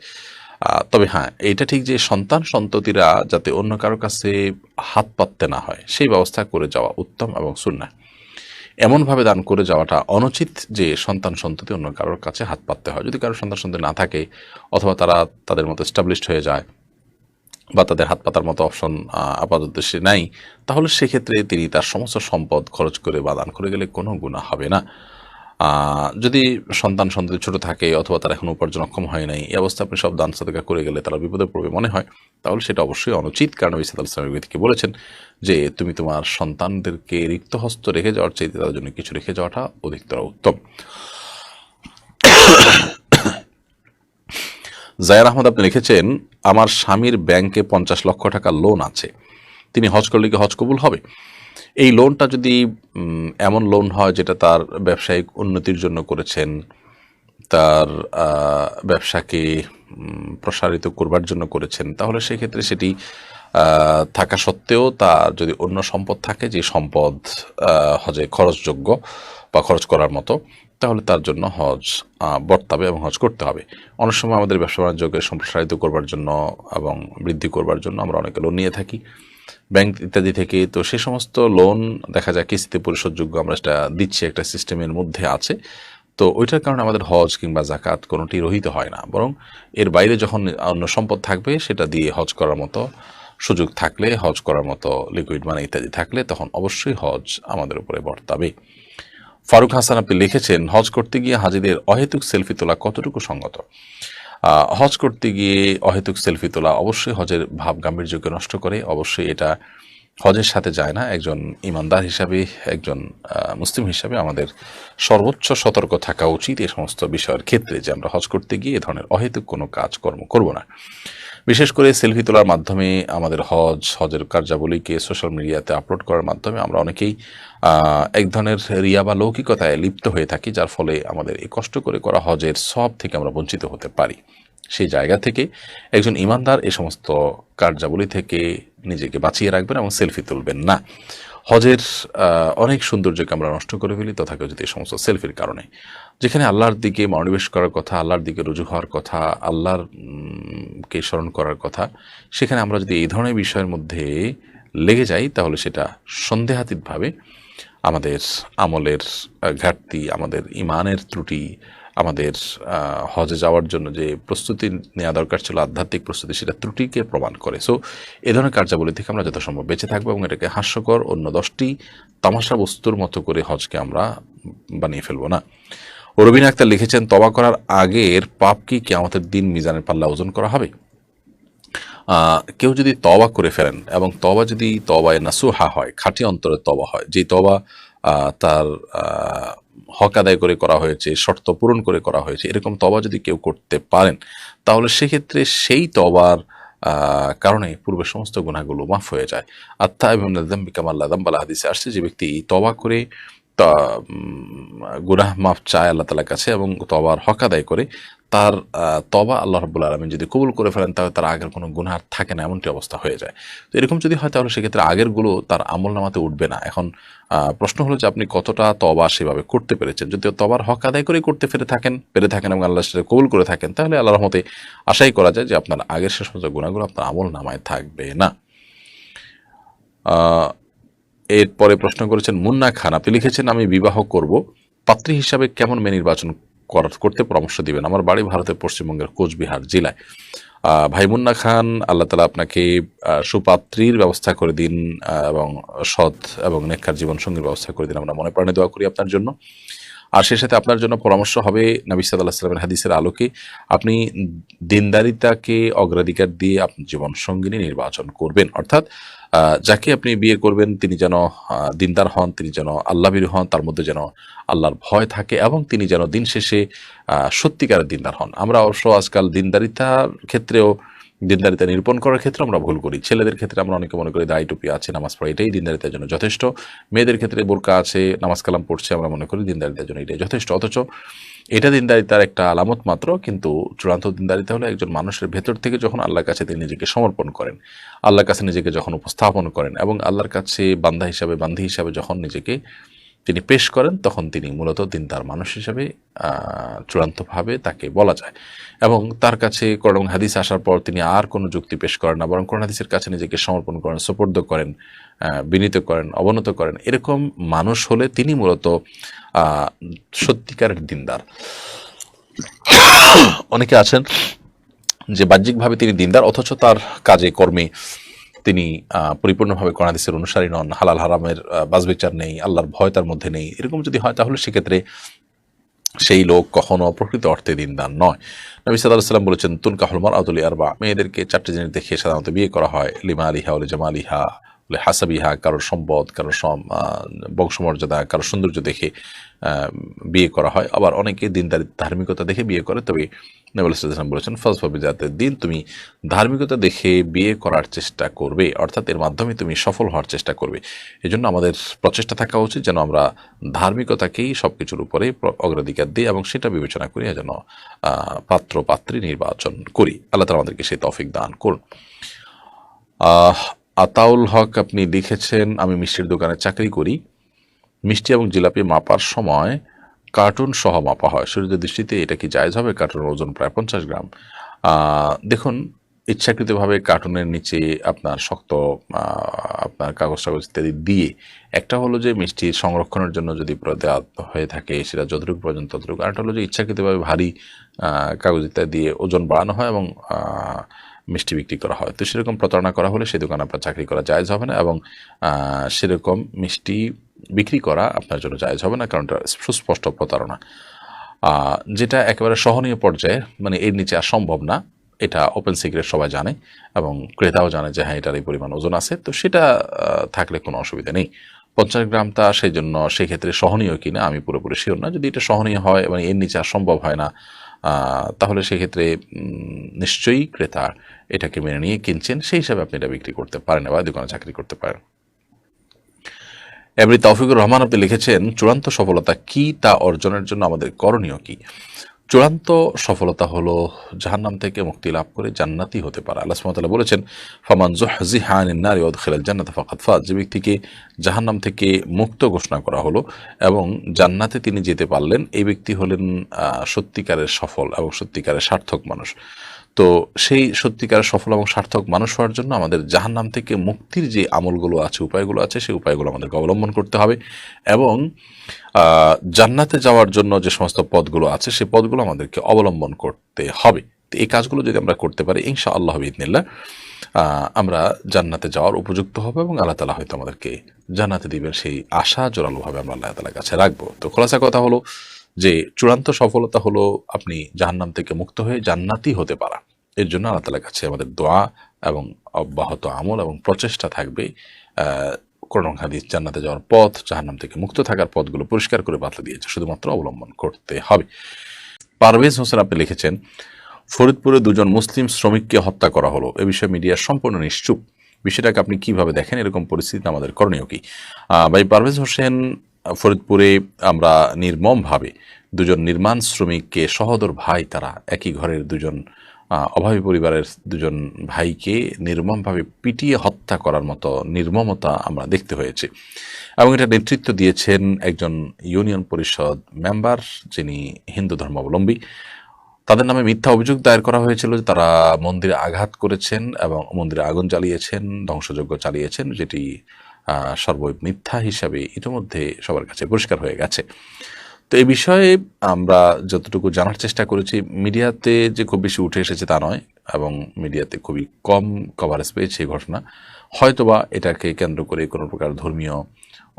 Speaker 1: তবে হ্যাঁ, এটা ঠিক যে সন্তান সন্ততিরা যাতে অন্য কারো কাছে হাত পাততে না হয় সেই ব্যবস্থা করে যাওয়া উত্তম এবং সুন্নাহ। এমনভাবে দান করে যাওয়াটা অনুচিত যে সন্তান সন্ততি অন্য কারোর কাছে হাত পাততে হয়। যদি কারোর সন্তান সন্ততি না থাকে, অথবা তারা তাদের মতো এস্টাবলিশড হয়ে যায়, বা তাদের হাত পাতার মতো অপশন আপাতত দেশে নাই, তাহলে সেক্ষেত্রে তিনি তার সমস্ত সম্পদ খরচ করে বা দান করে গেলে কোনো গুনাহ হবে না। যদি সন্তান সন্ততি ছোট থাকে, অথবা তারা এখন উপার্জনক্ষম হয় নাই, এই অবস্থা আপনি সব দান সাদকা করে গেলে তারা বিপদে পড়বে মনে হয়, তাহলে সেটা অবশ্যই অনুচিত। কারণ নবী সাল্লাল্লাহু আলাইহি ওয়াসাল্লাম বলেছেন যে তুমি তোমার সন্তানদেরকে রিক্ত হস্ত রেখে যাওয়ার চাইতে তাদের জন্য কিছু রেখে যাওয়াটা অধিকতর উত্তম। জায়ার আহমদ আপনি লিখেছেন, আমার স্বামীর ব্যাংকে 50 লক্ষ টাকা লোন আছে, তিনি হজ করলে কি হজ কবুল হবে? এই লোনটা যদি এমন লোন হয় যেটা তার ব্যবসায়িক উন্নতির জন্য করেছেন, তার ব্যবসাকে প্রসারিত করবার জন্য করেছেন, তাহলে সেক্ষেত্রে সেটি থাকা সত্ত্বেও তার যদি অন্য সম্পদ থাকে যে সম্পদ হজে খরচযোগ্য বা খরচ করার মতো, তাহলে তার জন্য হজ বর্তাবে এবং হজ করতে হবে। অনেক সময় আমাদের ব্যবসা বাণিজ্যকে সম্প্রসারিত করবার জন্য এবং বৃদ্ধি করবার জন্য আমরা অনেকে লোন নিয়ে থাকি ব্যাংক ইত্যাদি থেকে। তো সে সমস্ত লোন দেখা যায় কিস্তিতে পরিশোধযোগ্য, আমরা সেটা দিচ্ছি, একটা সিস্টেমের মধ্যে আছে। তো ওইটার কারণে আমাদের হজ কিংবা জাকাত কোনোটি রহিত হয় না, বরং এর বাইরে যখন অন্য সম্পদ থাকবে সেটা দিয়ে হজ করার মতো সুযোগ থাকলে, হজ করার মতো লিকুইড মানি ইত্যাদি থাকলে, তখন অবশ্যই হজ আমাদের উপরে বর্তাবে। ফারুক হাসান আপনি লিখেছেন, হজ করতে গিয়ে হাজিদের অহেতুক সেলফি তোলা কতটুকু সঙ্গত? হজ করতে গিয়ে অহেতুক সেলফি তোলা অবশ্যই হজের ভাব গাম্ভীর্যকে নষ্ট করে, অবশ্যই এটা হজের সাথে যায় না। একজন ইমানদার হিসাবে, একজন মুসলিম হিসাবে আমাদের সর্বোচ্চ সতর্ক থাকা উচিত এই সমস্ত বিষয়ের ক্ষেত্রে, যে আমরা হজ করতে গিয়ে এ ধরনের অহেতুক কোনো কাজকর্ম করব না। বিশেষ করে সেলফি তোলার মাধ্যমে আমাদের হজের কার্যাবলীকে সোশ্যাল মিডিয়াতে আপলোড করার মাধ্যমে আমরা অনেকেই এক ধরনের রিয়া বা লৌকিকতায় লিপ্ত হয়ে থাকি, যার ফলে আমাদের এই কষ্ট করে করা হজের সব থেকে আমরা বঞ্চিত হতে পারি। সেই জায়গা থেকে একজন ইমানদার এই সমস্ত কার্যাবলী থেকে নিজেকে বাঁচিয়ে রাখবেন এবং সেলফি তুলবেন না। হজের অনেক সৌন্দর্যকে আমরা নষ্ট করে ফেলি তথাকথিত এই সমস্ত সেলফির কারণে। যেখানে আল্লাহর দিকে মনোনিবেশ করার কথা, আল্লাহর দিকে রুজু হওয়ার কথা, আল্লাহর কে স্মরণ করার কথা, সেখানে আমরা যদি এই ধরনের বিষয়ের মধ্যে লেগে যাই, তাহলে সেটা সন্দেহাতীতভাবে আমাদের আমলের ঘাটতি, আমাদের ইমানের ত্রুটি, আমাদের হজে যাওয়ার জন্য যে প্রস্তুতি নেওয়া দরকার ছিল, আধ্যাত্মিক প্রস্তুতি, সেটা ত্রুটিকে প্রমাণ করে। সো এ ধরনের কার্যাবলী থেকে আমরা যথাসম্ভব বেঁচে থাকবো এবং এটাকে হাস্যকর অন্য 10টি তামাশা বস্তুর মতো করে হজকে আমরা বানিয়ে ফেলবো না। রবিন আক্তার লিখেছেন, তওবা করার আগের পাপ কি কিয়ামতের দিন মিজানের পাল্লা ওজন করা হবে? কেউ যদি তওবা করে ফেলেন এবং তওবা যদি তওবায়ে নাসুহা হয়, খাঁটি অন্তরে তওবা হয়, যে তওবা তার হক আদায় করে করা হয়েছে, শর্ত পূরণ করে করা হয়েছে, এরকম তওবা যদি কেউ করতে পারেন তাহলে সেক্ষেত্রে সেই তওবার কারণে পূর্বের সমস্ত গুনাহগুলো মাফ হয়ে যায়। আত্তাইবু মিনাজ যামবি কামা লা যামবা, হাদিসে আসছে যে ব্যক্তি তওবা করে তা গুনাহ মাফ চায় আল্লাহ তাআলার কাছে এবং তওবার হক আদায় করে, তার তওবা আল্লাহ রাব্বুল আলামিন যদি কবুল করে ফেলেন তাহলে তার আগের কোনো গুনাহ আর থাকে না, এমনটি অবস্থা হয়ে যায়। তো এরকম যদি হয় তাহলে সেক্ষেত্রে আগেরগুলো তার আমলনামাতে উঠবে না। এখন প্রশ্ন হলো যে আপনি কতটা তওবা সেভাবে করতে পেরেছেন। যদি তওবার হক আদায় করে করতে পেরে থাকেন এবং আল্লাহর সাথে কবুল করে থাকেন তাহলে আল্লাহর রহমতে আশাই করা যায় যে আপনার আগের সে সমস্ত গুনাহগুলো আপনার আমলনামায় থাকবে না। আহ এরপরে প্রশ্ন করেছেন মুন্না খান, আপনি লিখেছেন আমি বিবাহ করব, পাত্রী হিসাবে কেমন মেয়ে নির্বাচন করতে পরামর্শ দিবেন? আমার বাড়ি ভারতের পশ্চিমবঙ্গের কোচবিহার জেলায়। ভাই মুন্না খান, আল্লাহ তালা আপনাকে সুপাত্রীর ব্যবস্থা করে দিন এবং সৎ এবং নেককার জীবনসঙ্গীর ব্যবস্থা করে দিন, আমরা মনে প্রাণে দোয়া করি আপনার জন্য। আর সে সাথে আপনার জন্য পরামর্শ হবে নবী সাল্লাল্লাহু আলাইহি ওয়াসাল্লামের হাদিসের আলোকে আপনি দিনদারিতাকে অগ্রাধিকার দিয়ে আপনার জীবনসঙ্গিনী নির্বাচন করবেন। অর্থাৎ যাকে আপনি বিয়ে করবেন তিনি যেন দিনদার হন, তিনি যেন আল্লাহভীরু হন, তার মধ্যে যেন আল্লাহর ভয় থাকে এবং তিনি যেন দিন শেষে সত্যিকারের দিনদার হন। আমরা অবশ্য আজকাল দিনদারিতার ক্ষেত্রেও দিনদারিতা নিরূপণ করার ক্ষেত্রে আমরা ভুল করি। ছেলেদের ক্ষেত্রে আমরা অনেকে মনে করি দাড়ি টুপি আছে, নামাজ পড়া, এটাই দিনদারিতার জন্য যথেষ্ট। মেয়েদের ক্ষেত্রে বোরকা আছে, নামাজ কালাম পড়ছে, আমরা মনে করি দিনদারিতার জন্য এটাই যথেষ্ট। অথচ এটা দিনদারিতার একটা আলামত মাত্র, কিন্তু চূড়ান্ত দিনদারিতা হলো একজন মানুষের ভেতর থেকে যখন আল্লাহর কাছে তিনি নিজেকে সমর্পণ করেন, আল্লাহর কাছে নিজেকে যখন উপস্থাপন করেন এবং আল্লাহর কাছে বান্দী হিসাবে যখন নিজেকে তিনি পেশ করেন, তখন তিনি মূলত দিনদার মানুষ হিসাবে চূড়ান্তভাবে তাকে বলা যায়। এবং তার কাছে কোরআন হাদিস আসার পর তিনি আর কোনো যুক্তি পেশ করেন না, বরং কোরআন হাদিসের কাছে নিজেকে সমর্পণ করেন, সোপর্দ করেন, বিনীত করেন, অবনত করেন। এরকম মানুষ হলে তিনি মূলত সত্যিকারের দিনদার। অনেকে আছেন যে বাহ্যিকভাবে তিনি দিনদার অথচ তার কাজে কর্মে তিনি পরিপূর্ণভাবে কোরআন হাদিসের অনুসারী নন, হালাল হারামের বাছবিচার নেই, আল্লাহর ভয় তার মধ্যে নেই। এরকম যদি হয় তাহলে সেক্ষেত্রে সেই লোক কখনো প্রকৃত অর্থে দিনদার নয়। নবী সাল্লাল্লাহু আলাইহি ওয়াসাল্লাম বলেছেন তুনকাহুল মারআতু লিআরবা, মেয়েদেরকে চারটি জিনিস দেখে সাধারণত বিয়ে করা হয়। লিমা আলিহা ওয়া লিজামালিহা ওয়া হাসাবিহা, কারোর সম্পদ, কারোর বংশমর্যাদা, কারোর সৌন্দর্য দেখে বিয়ে করা হয়। আবার অনেকে ধার্মিকতা দেখে বিয়ে করে। তবে নবী সাল্লাল্লাহু আলাইহি ওয়াসাল্লাম বলেছেন ফাজফা বিজাতিদ দ্বীন, তুমি ধার্মিকতা দেখে বিয়ে করার চেষ্টা করবে, অর্থাৎ এর মাধ্যমে তুমি সফল হওয়ার চেষ্টা করবে। এজন্য আমাদের প্রচেষ্টা থাকা উচিত যেন আমরা ধার্মিকতাকেই সবকিছুর উপরে অগ্রাধিকার দিই এবং সেটা বিবেচনা করি যেন পাত্র পাত্রী নির্বাচন করি। আল্লাহ তাআলা আমাদেরকে সেই তৌফিক দান করুন। আতাউল হক, আপনি লিখেছেন আমি মিষ্টির দোকানে চাকরি করি, মিষ্টি এবং জিলাপি মাপার সময় কার্টুন সহ মাপা হয়, শরীরের দৃষ্টিতে এটা কি জায়েজ হবে? কার্টুনের ওজন প্রায় 50 গ্রাম। দেখুন, ইচ্ছাকৃতভাবে কার্টুনের নিচে আপনার শক্ত আপনার কাগজ ইত্যাদি দিয়ে, একটা হলো যে মিষ্টি সংরক্ষণের জন্য যদি দেওয়া হয়ে থাকে সেটা যতটুকু প্রয়োজন ততটুকু, আরেকটা হলো যে ইচ্ছাকৃতভাবে ভারী কাগজ ইত্যাদি দিয়ে ওজন বাড়ানো হয় এবং মিষ্টি বিক্রি করা হয়। তো সেরকম প্রতারণা করা হলে সেই দোকানে আপনার চাকরি করা জায়েজ হবে না এবং সেরকম মিষ্টি বিক্রি করা আপনার জন্য জায়েজ হবে না, কারণ এটা সুস্পষ্ট প্রতারণা। যেটা একেবারে সহনীয় পর্যায়ে, মানে এর নিচে আর সম্ভব না, এটা ওপেন সিক্রেট, সবাই জানে এবং ক্রেতাও জানে যে হ্যাঁ এটার এই পরিমাণ ওজন আছে, তো সেটা থাকলে কোনো অসুবিধা নেই। 50 গ্রামটা সেই জন্য সেক্ষেত্রে সহনীয় কিনা আমি পুরোপুরি শিওর না। যদি এটা সহনীয় হয় এবং এর নিচে আর সম্ভব হয় না, তাহলে সেক্ষেত্রে নিশ্চয়ই ক্রেতা এটাকে মেনে নিয়ে কিনছেন, সেই হিসাবে আপনি এটা বিক্রি করতে পারেন বা দোকানে চাকরি করতে পারেন। এমনি তৌফিকুর রহমান, আপনি লিখেছেন চূড়ান্ত সফলতা কি, তা অর্জনের জন্য আমাদের করণীয় কি? চূড়ান্ত সফলতা হলো জাহান্নাম থেকে মুক্তি লাভ করে জান্নাতি হতে পারে। আল্লাহ সুবহানাহু ওয়া তাআলা বলেছেন ফামান যুহযিহা আনিন নারি ওয়া উদখিলাল জান্নাতা ফাকাদ ফাজ, যে ব্যক্তিকে জাহান্নাম থেকে মুক্ত ঘোষণা করা হলো এবং জান্নাতে তিনি যেতে পারলেন, এই ব্যক্তি হলেন সত্যিকারের সফল এবং সত্যিকারের সার্থক মানুষ। তো সেই সত্যিকারের সফল এবং সার্থক মানুষ হওয়ার জন্য আমাদের জাহান্নাম থেকে মুক্তির যে আমলগুলো আছে, উপায়গুলো আছে, সেই উপায়গুলো আমাদেরকে অবলম্বন করতে হবে এবং জান্নাতে যাওয়ার জন্য যে সমস্ত পথগুলো আছে সেই পথগুলো আমাদেরকে অবলম্বন করতে হবে। তো এই কাজগুলো যদি আমরা করতে পারি ইনশাআল্লাহ বিইذনিল্লাহ আমরা জান্নাতে যাওয়ার উপযুক্ত হবে এবং আল্লাহ তাআলা হয়তো আমাদেরকে জান্নাতে দিবেন, সেই আশা জোরালোভাবে আমরা আল্লাহ তাআলার কাছে রাখবো। তো খোলাসা কথা হলো যে চূড়ান্ত সফলতা হলো আপনি জাহান্নাম থেকে মুক্ত হয়ে জান্নাতি হতে পারা। এর জন্য আল্লাহ তাআলার কাছে আমাদের দোয়া এবং অব্যাহত আমল এবং প্রচেষ্টা থাকবে কোরআন হাদিস জান্নাতে যাওয়ার পথ, জাহান্নাম থেকে মুক্ত থাকার পথগুলো পরিষ্কার করে বাতলে দিয়েছে, শুধুমাত্র অবলম্বন করতে হবে। পারভেজ হোসেন আপনি লিখেছেন, ফরিদপুরে 2 মুসলিম শ্রমিককে হত্যা করা হলো, এ বিষয়ে মিডিয়া সম্পূর্ণ নিশ্চুপ, বিষয়টাকে আপনি কিভাবে দেখেন? এরকম পরিস্থিতিতে আমাদের করণীয় কি? ভাই পারভেজ হোসেন, ফরিদপুরে আমরা নির্মমভাবে 2 নির্মাণ শ্রমিককে, সহোদর ভাই তারা, একই ঘরের 2 অভাবী পরিবারের 2 ভাইকে নির্মমভাবে পিটিয়ে হত্যা করার মতো নির্মমতা আমরা দেখতে হয়েছে। এবং এটা নেতৃত্ব দিয়েছেন একজন ইউনিয়ন পরিষদ মেম্বার, যিনি হিন্দু ধর্মাবলম্বী। তাদের নামে মিথ্যা অভিযোগ দায়ের করা হয়েছিল যে তারা মন্দিরে আঘাত করেছেন এবং মন্দিরে আগুন জ্বালিয়েছেন, ধ্বংসযজ্ঞ চালিয়েছেন, যেটি সর্বৈব মিথ্যা হিসাবে ইতিমধ্যে সবার কাছে পরিষ্কার হয়ে গেছে। তো এই বিষয়ে আমরা যতটুকু জানার চেষ্টা করেছি, মিডিয়াতে যে খুব বেশি উঠে এসেছে তা নয়, এবং মিডিয়াতে খুবই কম কভারেজ পেয়েছে এই ঘটনা। হয়তোবা এটাকে কেন্দ্র করে কোনো প্রকার ধর্মীয়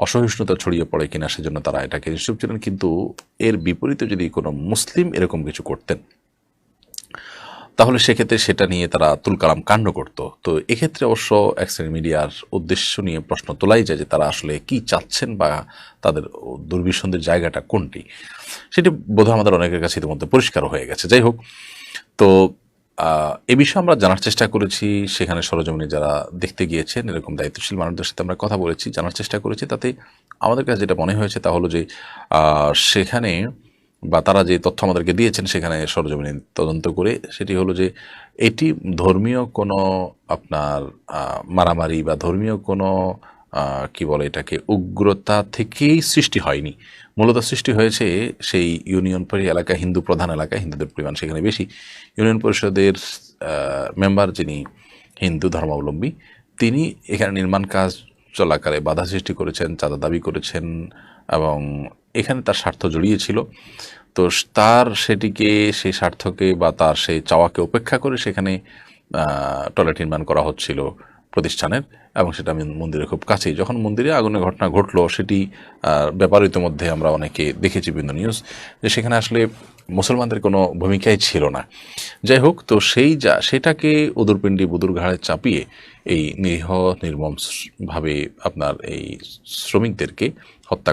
Speaker 1: অসহিষ্ণুতা ছড়িয়ে পড়ে কিনা, সেজন্য তারা এটাকে নিশ্চুপ ছিলেন। কিন্তু এর বিপরীতে যদি কোনো মুসলিম এরকম কিছু করতেন, তাহলে সেক্ষেত্রে সেটা নিয়ে তারা তুলকালাম কাণ্ড করত। তো এক্ষেত্রে অবশ্য এক্সট্রিম মিডিয়ার উদ্দেশ্য নিয়ে প্রশ্ন তোলাই যায় যে তারা আসলে কি চাচ্ছেন বা তাদের দুর্বিসন্ধির জায়গাটা কোনটি, সেটি বোধহয় আমাদের অনেকের কাছে ইতিমধ্যে পরিষ্কার হয়ে গেছে। যাই হোক, তো এ বিষয়ে আমরা জানার চেষ্টা করেছি, সেখানে সরজমিনে যারা দেখতে গিয়েছেন এরকম দায়িত্বশীল মানুষদের সাথে আমরা কথা বলেছি, জানার চেষ্টা করেছি। তাতে আমাদের কাছে যেটা মনে হয়েছে তা হলো যে সেখানে বা তারা যে তথ্য আমাদেরকে দিয়েছেন সেখানে সরজমিনে তদন্ত করে সেটি হলো যে এটি ধর্মীয় কোনো আপনার মারামারি বা ধর্মীয় কোনো কি বলে এটাকে উগ্রতা থেকেই সৃষ্টি হয়নি। মূলত সৃষ্টি হয়েছে সেই ইউনিয়ন এলাকা, হিন্দু প্রধান এলাকা, হিন্দুদের পরিমাণ সেখানে বেশি। ইউনিয়ন পরিষদের মেম্বার, যিনি হিন্দু ধর্মাবলম্বী, তিনি এখানে নির্মাণ কাজ চলাকালে বাধা সৃষ্টি করেছেন, চাঁদা দাবি করেছেন, এবং এখানে তার স্বার্থ জড়িয়েছিল। তো তার সেটিকে, সেই স্বার্থকে বা তার সেই চাওয়াকে উপেক্ষা করে সেখানে টয়লেট নির্মাণ করা হচ্ছিল প্রতিষ্ঠানের, এবং সেটা আমি মন্দিরের খুব কাছেই। যখন মন্দিরে আগুনের ঘটনা ঘটলো, সেটি ব্যাপার ইতিমধ্যে আমরা অনেকে দেখেছি বিভিন্ন নিউজ, যে সেখানে আসলে মুসলমানদের কোনো ভূমিকাই ছিল না। যাই হোক, তো সেটাকে উদুরপিণ্ডি বুদুর ঘাড়ে চাপিয়ে এই নিরীহ নির্মমভাবে আপনার এই শ্রমিকদেরকে হত্যা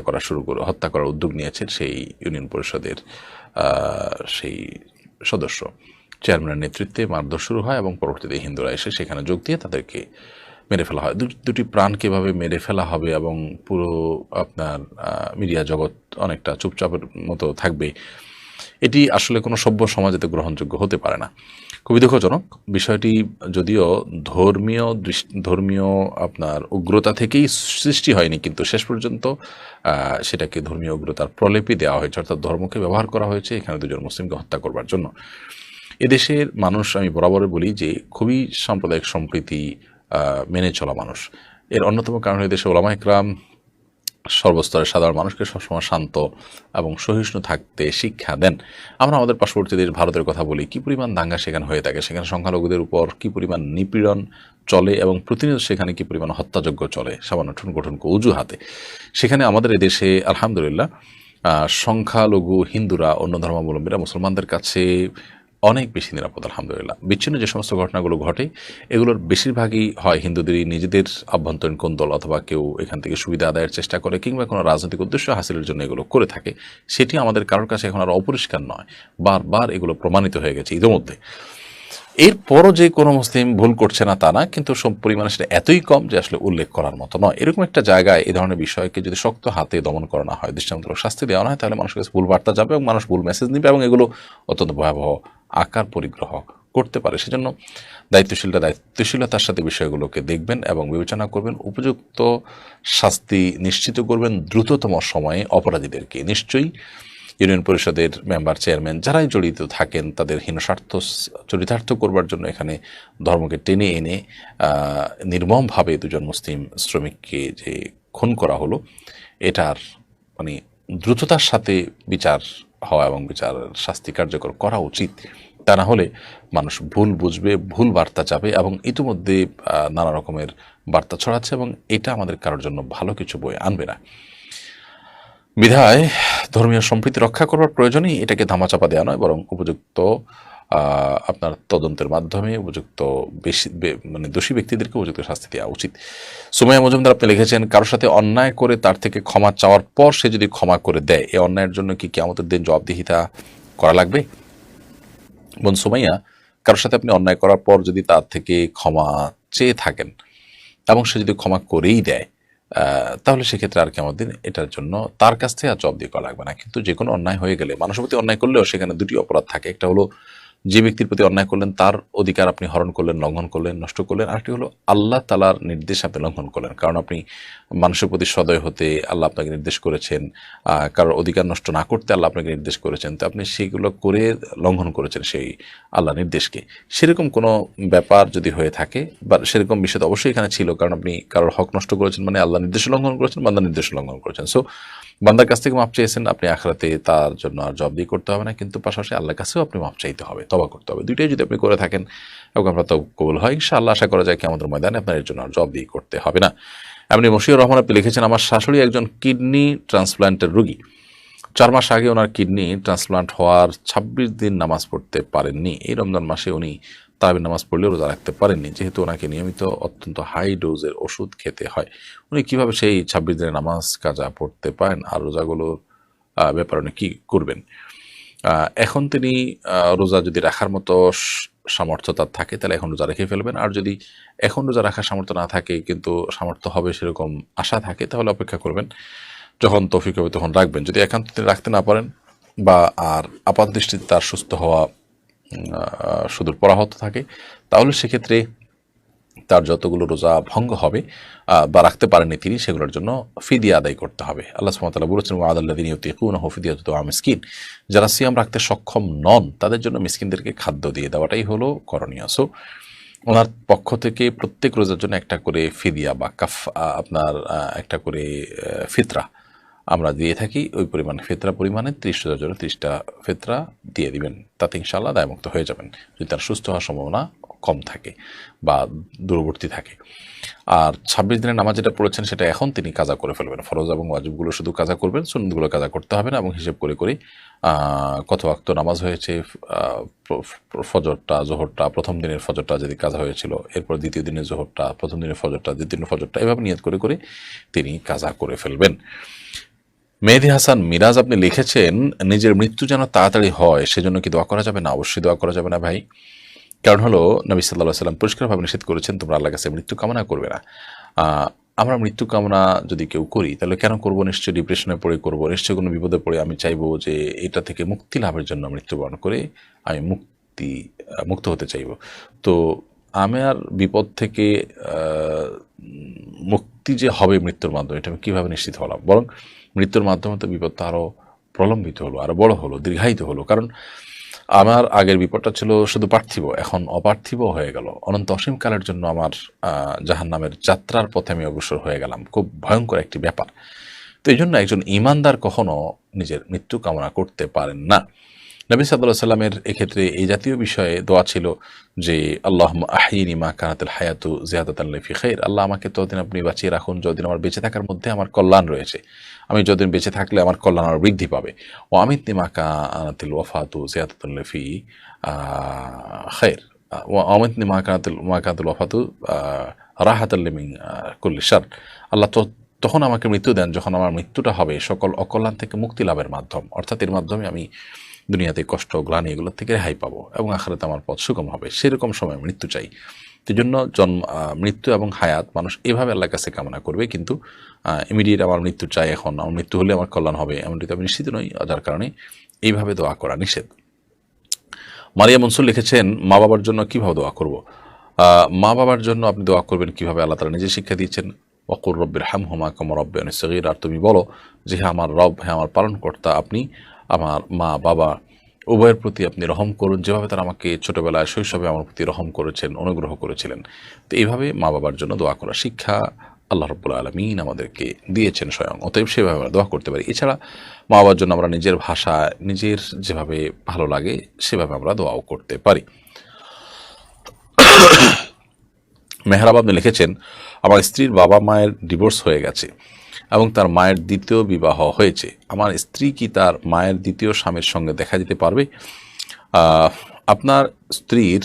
Speaker 1: করার উদ্যোগ নিয়েছেন সেই ইউনিয়ন পরিষদের সেই সদস্য, চেয়ারম্যানের নেতৃত্বে মারধর শুরু হয় এবং পরবর্তীতে হিন্দুরা এসে সেখানে যোগ দিয়ে তাদেরকে মেরে ফেলা হয়। দুটি প্রাণ কীভাবে মেরে ফেলা হবে এবং পুরো আপনার মিডিয়া জগৎ অনেকটা চুপচাপের মতো থাকবে, এটি আসলে কোনো সভ্য সমাজেতে গ্রহণযোগ্য হতে পারে না। খুবই দুঃখজনক বিষয়টি। যদিও ধর্মীয় আপনার উগ্রতা থেকেই সৃষ্টি হয়নি, কিন্তু শেষ পর্যন্ত সেটাকে ধর্মীয় উগ্রতার প্রলেপই দেওয়া হয়েছে, অর্থাৎ ধর্মকে ব্যবহার করা হয়েছে এখানে 2 মুসলিমকে হত্যা করবার জন্য। এদেশের মানুষ, আমি বরাবর বলি যে খুবই সাম্প্রদায়িক সম্প্রীতি মেনে চলা মানুষ। এর অন্যতম কারণ দেশে ওলামা ইকরাম সর্বস্তরের সাধারণ মানুষকে সবসময় শান্ত এবং সহিষ্ণু থাকতে শিক্ষা দেন। আমরা আমাদের পার্শ্ববর্তী দেশ ভারতের কথা বলি, কী পরিমাণ দাঙ্গা সেখানে হয়ে থাকে, সেখানে সংখ্যালঘুদের উপর কী পরিমাণ নিপীড়ন চলে এবং প্রতিনিয়ত সেখানে কী পরিমাণ হত্যাযজ্ঞ চলে সামান্য ঠুনকো অজুহাতে। সেখানে আমাদের এদেশে আলহামদুলিল্লাহ সংখ্যালঘু হিন্দুরা, অন্য ধর্মাবলম্বীরা মুসলমানদের কাছে অনেক বেশি নিরাপদ আলহামদুলিল্লাহ। বিচ্ছিন্ন যে সমস্ত ঘটনাগুলো ঘটে, এগুলোর বেশিরভাগই হয় হিন্দুদেরই নিজেদের আভ্যন্তরীণ কোন্দল, অথবা কেউ এখান থেকে সুবিধা আদায়ের চেষ্টা করে কিংবা কোনো রাজনৈতিক উদ্দেশ্য হাসিলের জন্য এগুলো করে থাকে। সেটি আমাদের কারোর কাছে এখন আর অপরিষ্কার নয়, বারবার এগুলো প্রমাণিত হয়ে গেছে ইতিমধ্যে। এরপরও যে কোনো মুসলিম ভুল করছে না তা না, কিন্তু সব পরিমাণে সেটা এতই কম যে আসলে উল্লেখ করার মতো নয়। এরকম একটা জায়গায় এই ধরনের বিষয়কে যদি শক্ত হাতে দমন করা না হয়, দৃষ্টান্তমূলক শাস্তি দেওয়া না হয়, তাহলে মানুষের কাছে ভুল বার্তা যাবে এবং মানুষ ভুল মেসেজ নেবে এবং এগুলো অত্যন্ত ভয়াবহ আকার পরিগ্রহ করতে পারে। সেজন্য দায়িত্বশীলতার সাথে বিষয়গুলোকে দেখবেন এবং বিবেচনা করবেন, উপযুক্ত শাস্তি নিশ্চিত করবেন দ্রুততম সময়ে অপরাধীদেরকে। নিশ্চয়ই ইউনিয়ন পরিষদের মেম্বার, চেয়ারম্যান যারাই জড়িত থাকেন, তাদের হীনস্বার্থ চরিতার্থ করবার জন্য এখানে ধর্মকে টেনে এনে নির্মমভাবে 2 মুসলিম শ্রমিককে যে খুন করা হলো, এটার মানে দ্রুততার সাথে বিচার হওয়া এবং বিচার শাস্তি কার্যকর করা উচিত। তা না হলে মানুষ ভুল বুঝবে, ভুল বার্তা যাবে এবং ইতিমধ্যে নানা রকমের বার্তা ছড়াচ্ছে এবং এটা আমাদের কারোর জন্য ভালো কিছু বয়ে আনবে না। বিধায় ধর্মীয় সম্প্রীতি রক্ষা করবার প্রয়োজনেই এটাকে ধামাচাপা দেওয়া নয়, বরং উপযুক্ত আপনার তদন্তের মাধ্যমে উপযুক্ত মানে দোষী ব্যক্তিদেরকে উপযুক্ত শাস্তি দেওয়া উচিত। সুমাইয়া মজুমদার আপনি লিখেছেন, কারোর সাথে অন্যায় করে তার থেকে ক্ষমা চাওয়ার পর সে যদি ক্ষমা করে দেয়, এই অন্যায়ের জন্য কি কিয়ামতের দিন জবাবদিহিতা করা লাগবে? বোন সুমাইয়া, কারোর সাথে আপনি অন্যায় করার পর যদি তার থেকে ক্ষমা চেয়ে থাকেন এবং সে যদি ক্ষমা করেই দেয়, তাহলে সেক্ষেত্রে আর কিয়ামতের দিন এটার জন্য তার কাছ থেকে আর জবাবদিহি করা লাগবে না। কিন্তু যে কোনো অন্যায় হয়ে গেলে, মানুষের প্রতি অন্যায় করলেও সেখানে দুটি অপরাধ থাকে। একটা হলো যে ব্যক্তির প্রতি অন্যায় করলেন তার অধিকার আপনি হরণ করলেন, লঙ্ঘন করলেন, নষ্ট করলেন। আরেকটি হলো আল্লাহ তাআলার নির্দেশ আপনি লঙ্ঘন করলেন, কারণ আপনি মানুষের প্রতি সদয় হতে আল্লাহ আপনাকে নির্দেশ করেছেন, কারোর অধিকার নষ্ট না করতে আল্লাহ আপনাকে নির্দেশ করেছেন, তো আপনি সেগুলো করে লঙ্ঘন করেছেন সেই আল্লাহ নির্দেশকে। সেরকম কোনো ব্যাপার যদি হয়ে থাকে বা সেরকম বিষয় তো অবশ্যই এখানে ছিল, কারণ আপনি কারোর হক নষ্ট করেছেন মানে আল্লাহ নির্দেশ লঙ্ঘন করেছেন, বান্দার নির্দেশ লঙ্ঘন করেছেন। সো বান্দার কাছ থেকে মাপ চেয়েছেন, আপনি আখিরাতে তার জন্য আর জবাবদিহি করতে হবে না, কিন্তু পাশাপাশি আল্লাহর কাছেও আপনি মাপ চাইতে হবে, তওবা করতে হবে। দুইটাই যদি আপনি করে থাকেন এবং আপনার তওবা কবুল হয়, ইনশাআল্লাহ আশা করা যায় কিয়ামতের ময়দানে আপনার এর জন্য আর জবাবদিহি করতে হবে না। এমনি মশিউর রহমান আপনি লিখেছেন, আমার শাশুড়ি একজন কিডনি ট্রান্সপ্লান্টের রোগী। 4 মাস আগে ওনার কিডনি ট্রান্সপ্লান্ট হওয়ার 26 দিন নামাজ পড়তে পারেননি। এই রমজান মাসে উনি তারাবির নামাজ পড়লেও রোজা রাখতে পারেননি, যেহেতু ওনাকে নিয়মিত অত্যন্ত হাই ডোজের ওষুধ খেতে হয়। উনি কীভাবে সেই 26 দিনের নামাজ কাজা পড়তে পারেন আর রোজাগুলোর ব্যাপারে উনি কী করবেন? এখন তিনি রোজা যদি রাখার মতো সামর্থ্য তার থাকে তাহলে এখন রোজা রেখে ফেলবেন, আর যদি এখন রোজা রাখার সামর্থ্য না থাকে কিন্তু সামর্থ্য হবে সেরকম আশা থাকে, তাহলে অপেক্ষা করবেন, যখন তৌফিক হবে তখন রাখবেন। যদি একান্ত তিনি রাখতে না পারেন বা আর আপাত দৃষ্টিতে তার সুস্থ হওয়া সুদূর পরাহত থাকে, তাহলে সেক্ষেত্রে তার যতগুলো রোজা ভঙ্গ হবে বা রাখতে পারেননি তিনি, সেগুলোর জন্য ফিদিয়া আদায় করতে হবে। আল্লাহ সুবহানাহু ওয়া তাআলা বলেছেন, ওয়াদাল্লাযিনা ইউতিকুনাহু ফিদিয়াতুন তা'আমু মিসকিন, যারা সিয়াম রাখতে সক্ষম নন তাদের জন্য মিসকিনদেরকে খাদ্য দিয়ে দেওয়াটাই হলো করণীয়। সো ওনার পক্ষ থেকে প্রত্যেক রোজার জন্য একটা করে ফিদিয়া বা আপনার একটা করে ফিতরা আমরা দিয়ে থাকি। ওই পরিমাণ ফিতরা পরিমাণে 30 রোজার জন্য 30টা ফিতরা দিয়ে দিবেন, তাতে ইনশাআল্লাহ দায়মুক্ত হয়ে যাবেন, যদি তার সুস্থ হওয়ার সম্ভাবনা কম থাকে বা দূরবর্তী থাকে। আর 26 দিনের নামাজ যেটা পড়েছেন সেটা এখন তিনি কাজা করে ফেলবেন। ফরজ এবং ওয়াজিবগুলো শুধু কাজা করবেন, সুন্নতগুলো কাজা করতে হবে না, এবং হিসেব করে করে কত ওয়াক্ত নামাজ হয়েছে, ফজরটা, জোহরটা, প্রথম দিনের ফজরটা যদি কাজা হয়েছিল, এরপর দ্বিতীয় দিনের জোহরটা, প্রথম দিনের ফজরটা, দ্বিতীয় দিনের ফজরটা, এভাবে নিয়ত করে করে তিনি কাজা করে ফেলবেন। মেহেদী হাসান মিরাজ আপনি লিখেছেন, নিজের মৃত্যু যেন তাড়াতাড়ি হয় সেজন্য কি দোয়া করা যাবে না? অবশ্যই দোয়া করা যাবে না ভাই। কারণ হলো নবী সাল্লাল্লাহু আলাইহি ওয়াসাল্লাম পরিষ্কারভাবে নিষেধ করেছেন, তোমরা আল্লাহর কাছে মৃত্যু কামনা করবে না। আমরা মৃত্যু কামনা যদি কেউ করি তাহলে কেন করব? নিশ্চয়ই ডিপ্রেশনে পড়ে করব, নিশ্চয়ই কোনো বিপদে পড়ে আমি চাইবো যে এটা থেকে মুক্তি লাভের জন্য মৃত্যুবরণ করে আমি মুক্ত হতে চাইব। তো আমার বিপদ থেকে মুক্তি যে হবে মৃত্যুর মাধ্যমে, এটা আমি কীভাবে নিশ্চিত হলাম? বরং মৃত্যুর মাধ্যমে তো বিপদটা আরও প্রলম্বিত হলো, আরও বড় হলো, দীর্ঘায়িত হলো। কারণ আমার আগের বিপদটা ছিল শুধু পার্থিব, এখন অপার্থিব হয়ে গেল। অনন্ত অসীমকালের জন্য আমার জাহান্নামের যাত্রার পথে আমি অগ্রসর হয়ে গেলাম। খুব ভয়ঙ্কর একটি ব্যাপার। তো এই জন্য একজন ঈমানদার কখনো নিজের মৃত্যু কামনা করতে পারেন না। নবী সাল্লাল্লাহু আলাইহি ওয়াসাল্লামের এক্ষেত্রে এই জাতীয় বিষয়ে দোয়া ছিল যে, আল্লাহুম্মা আহয়িনি মা কানাতিল হায়াতু জিয়াদাতান লি ফি খাইর, আল্লাহ আমাকে ততদিন আপনি বাঁচিয়ে রাখুন যতদিন আমার বেঁচে থাকার মধ্যে আমার কল্যাণ রয়েছে, আমি যতদিন বেঁচে থাকলে আমার কল্যাণ আরও বৃদ্ধি পাবে। ও আমিতনি মা কানাতিল ওয়াফাতু জিয়াদাতান লি ফি খাইর, ও আমিতনি মা কানাতিল ওয়াফাতু রাহাতাল লিমিন কুল্লি শার, আল্লাহ তখন আমাকে মৃত্যু দেন যখন আমার মৃত্যুটা হবে সকল অকল্যাণ থেকে মুক্তি লাভের মাধ্যম, অর্থাৎ এর মাধ্যমে আমি দুনিয়াতে কষ্ট, গ্লানি এগুলোর থেকে রেহাই পাবো এবং আখিরাতে আমার পথ সুগম হবে, সেরকম সময় মৃত্যু চাই। সেই জন্য মৃত্যু এবং হায়াত মানুষ এভাবে আল্লাহর কাছে কামনা করবে, কিন্তু ইমিডিয়েট আমার মৃত্যু চাই, এখন আমার মৃত্যু হলে আমার কল্যাণ হবে এমনটি তো আমি নিশ্চিত নই, যার কারণে এইভাবে দোয়া করা নিষেধ। মারিয়া মনসুর লিখেছেন, মা বাবার জন্য কীভাবে দোয়া করব? মা বাবার জন্য আপনি দোয়া করবেন কীভাবে? আল্লাহ তাআলা নিজে শিক্ষা দিয়েছেন, ওয়াকুর রব্বির হামহুমা কামা রাব্বায়ানি সগীরা, আর তুমি বলো যে হ্যাঁ আমার রব, হ্যাঁ আমার পালনকর্তা, আপনি আমার মা বাবা উভয়ের প্রতি আপনি রহম করুন, যেভাবে তারা আমাকে ছোটোবেলায় শৈশবে আমার প্রতি রহম করেছেন, অনুগ্রহ করেছিলেন। তো এইভাবে মা বাবার জন্য দোয়া করা শিক্ষা আল্লাহ রাব্বুল আলামিন আমাদেরকে দিয়েছেন স্বয়ং, অতএব সেভাবে আমরা দোয়া করতে পারি। এছাড়া মা বাবার জন্য আমরা নিজের ভাষা, নিজের যেভাবে ভালো লাগে সেভাবে আমরা দোয়াও করতে পারি। মেহরাব আপনি লিখেছেন, আমার স্ত্রীর বাবা মায়ের ডিভোর্স হয়ে গেছে এবং তার মায়ের দ্বিতীয় বিবাহ হয়েছে, আমার স্ত্রী কি তার মায়ের দ্বিতীয় স্বামীর সঙ্গে দেখা দিতে পারবে? আপনার স্ত্রীর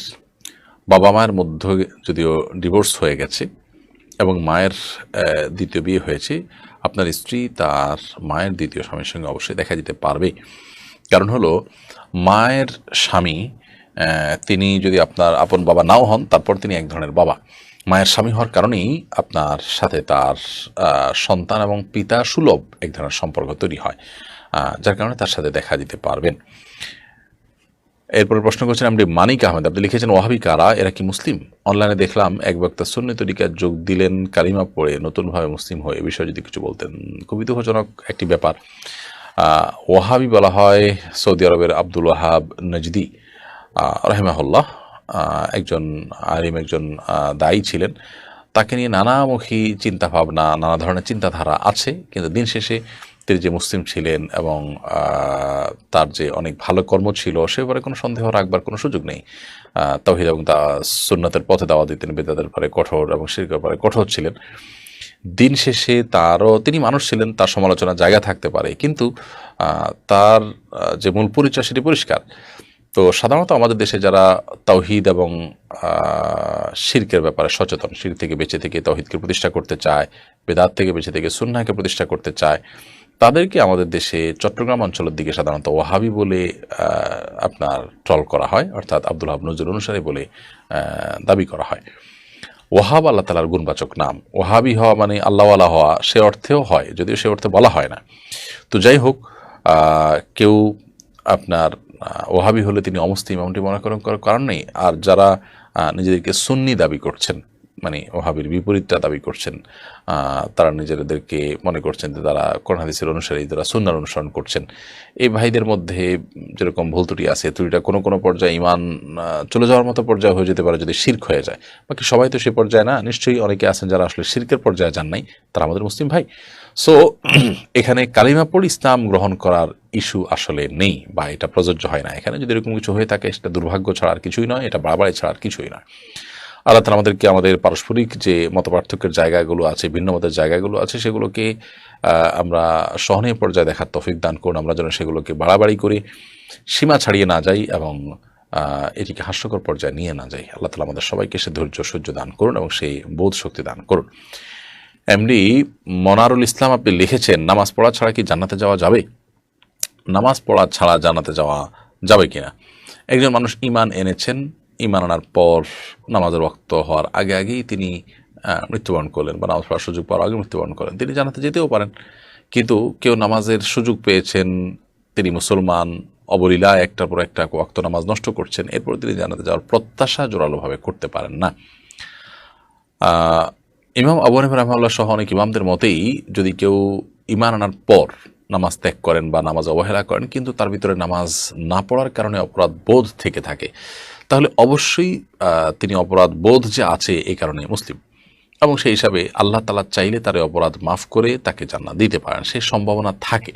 Speaker 1: বাবা মায়ের মধ্যে যদিও ডিভোর্স হয়ে গেছে এবং মায়ের দ্বিতীয় বিয়ে হয়েছে, আপনার স্ত্রী তার মায়ের দ্বিতীয় স্বামীর সঙ্গে অবশ্যই দেখা দিতে পারবে। কারণ হলো মায়ের স্বামী তিনি যদি আপনার আপন বাবা নাও হন, তারপর তিনি এক ধরনের বাবা। মায়ের স্বামী হওয়ার কারণেই আপনার সাথে তার সন্তান এবং পিতা সুলভ এক ধরনের সম্পর্ক তৈরি হয়, যার কারণে তার সাথে দেখা দিতে পারবেন। এরপরে প্রশ্ন করছেন আপনি মানিক আহমেদ, আপনি লিখেছেন ওয়াহাবি কারা, এরা কি মুসলিম? অনলাইনে দেখলাম এক বক্তা সুন্নি তরিকায় যোগ দিলেন, কালিমা পড়ে নতুনভাবে মুসলিম হয়ে, এ বিষয়ে যদি কিছু বলতেন। খুবই দুঃখজনক একটি ব্যাপার। ওয়াহাবি বলা হয় সৌদি আরবের আব্দুল ওয়াহাব নজদি রাহিমাহুল্লাহ, একজন আলিম, একজন দায়ী ছিলেন। তাকে নিয়ে নানামুখী চিন্তাভাবনা, নানা ধরনের চিন্তাধারা আছে, কিন্তু দিন শেষে তিনি যে মুসলিম ছিলেন এবং তার যে অনেক ভালো কর্ম ছিল সে ব্যাপারে কোনো সন্দেহ রাখবার কোনো সুযোগ নেই। তাওহীদ এবং সুন্নাতের পথে দাওয়াত দিতেন, বেদাতের ব্যাপারে কঠোর এবং শিরকের ব্যাপারে কঠোর ছিলেন। দিন শেষে তিনি মানুষ ছিলেন, তার সমালোচনার জায়গা থাকতে পারে, কিন্তু তার যে মূল পরিচয় সেটি পরিষ্কার। তো সাধারণত আমাদের দেশে যারা তাওহীদ এবং শিরকের ব্যাপারে সচেতন, শিরক থেকে বেঁচে থেকে তাওহীদকে প্রতিষ্ঠা করতে চায়, বেদাত থেকে বেঁচে থেকে সুন্নাহকে প্রতিষ্ঠা করতে চায়, তাদেরকে আমাদের দেশে চট্টগ্রাম অঞ্চলের দিকে সাধারণত ওয়াহাবি বলে আপনার ট্রল করা হয়, অর্থাৎ আব্দুল ওয়াহাব নজরুল অনুসারী বলে দাবি করা হয়। ওয়াহাব আল্লাহ তাআলার গুণবাচক নাম। ওয়াহাবি হওয়া মানে আল্লাহওয়ালা হওয়া, সে অর্থেও হয়, যদিও সে অর্থে বলা হয় না। তো যাই হোক, কেউ আপনার ওয়াহাবি হলে তিনি অমুসলিম এমনটি মনে করার কারণ নেই। আর যারা নিজেদেরকে সুন্নি দাবি করছেন, মানে ওয়াহাবির বিপরীতটা দাবি করছেন, তারা নিজেদেরকে মনে করছেন যে তারা কোরআন হাদিসের অনুসারী, তারা সুন্নাহর অনুসরণ করছেন, এই ভাইদের মধ্যে যেরকম ভুল ত্রুটি আছে, ত্রুটিটা কোনো কোনো পর্যায়ে ইমান চলে যাওয়ার মতো পর্যায়ে হয়ে যেতে পারে যদি শিরক হয়ে যায়। বাকি সবাই তো সে পর্যায়ে না, নিশ্চয়ই অনেকে আছেন যারা আসলে শিরকের পর্যায়ে যান নাই, তারা আমাদের মুসলিম ভাই। সো এখানে কালিমা পড়ে ইসলাম গ্রহণ করার ইস্যু আসলে নেই, বা এটা প্রযোজ্য হয় না। এখানে যদি এরকম কিছু হয়ে থাকে সেটা দুর্ভাগ্য ছাড়া আর কিছুই নয়, এটা বাড়াবাড়ি ছাড়া আর কিছুই নয়। আল্লাহ তাআলা আমাদেরকে আমাদের পারস্পরিক যে মতপার্থক্যের জায়গাগুলো আছে, ভিন্ন মতের জায়গাগুলো আছে, সেগুলোকে আমরা সহনীয় পর্যায়ে দেখার তৌফিক দান করুন। আমরা যেন সেগুলোকে বাড়াবাড়ি করে সীমা ছাড়িয়ে না যাই এবং এটিকে হাস্যকর পর্যায়ে নিয়ে না যাই। আল্লাহ তাআলা আমাদের সবাইকে সে ধৈর্য সহ্য দান করুন এবং সেই বোধ শক্তি দান করুন। এমডি মনারুল ইসলাম, আপনি লিখেছেন নামাজ পড়া ছাড়া কি জান্নাতে যাওয়া যাবে? নামাজ পড়া ছাড়া জান্নাতে যাওয়া যাবে কিনা? একজন মানুষ ঈমান এনেছেন, ঈমান আনার পর নামাজের ওয়াক্ত হওয়ার আগে আগেই তিনি মৃত্যুবরণ করলেন, বা নামাজ পড়ার সুযোগ পাওয়ার আগে মৃত্যুবরণ করেন, তিনি জান্নাতে যেতেও পারেন। কিন্তু কেউ নামাজের সুযোগ পেয়েছেন, তিনি মুসলমান, অবলীলায় একটার পর একটা ওয়াক্ত নামাজ নষ্ট করছেন, এরপর তিনি জান্নাতে যাওয়ার প্রত্যাশা জোরালোভাবে করতে পারেন না। ইমাম আবু হানিফা রাহিমাহুল্লাহ সহ অনেক ইমামদের মতেই যদি কেউ ঈমান আনার পর নামাজ ত্যাগ করেন বা নামাজ অবহেলা করেন, কিন্তু তার ভিতরে নামাজ না পড়ার কারণে অপরাধ বোধ থেকে থাকে, তাহলে অবশ্যই তিনি অপরাধ বোধ যে আছে এই কারণে মুসলিম, এবং সেই হিসাবে আল্লাহ তাআলা চাইলে তার অপরাধ মাফ করে তাকে জান্নাত দিতে পারেন, সেই সম্ভাবনা থাকে।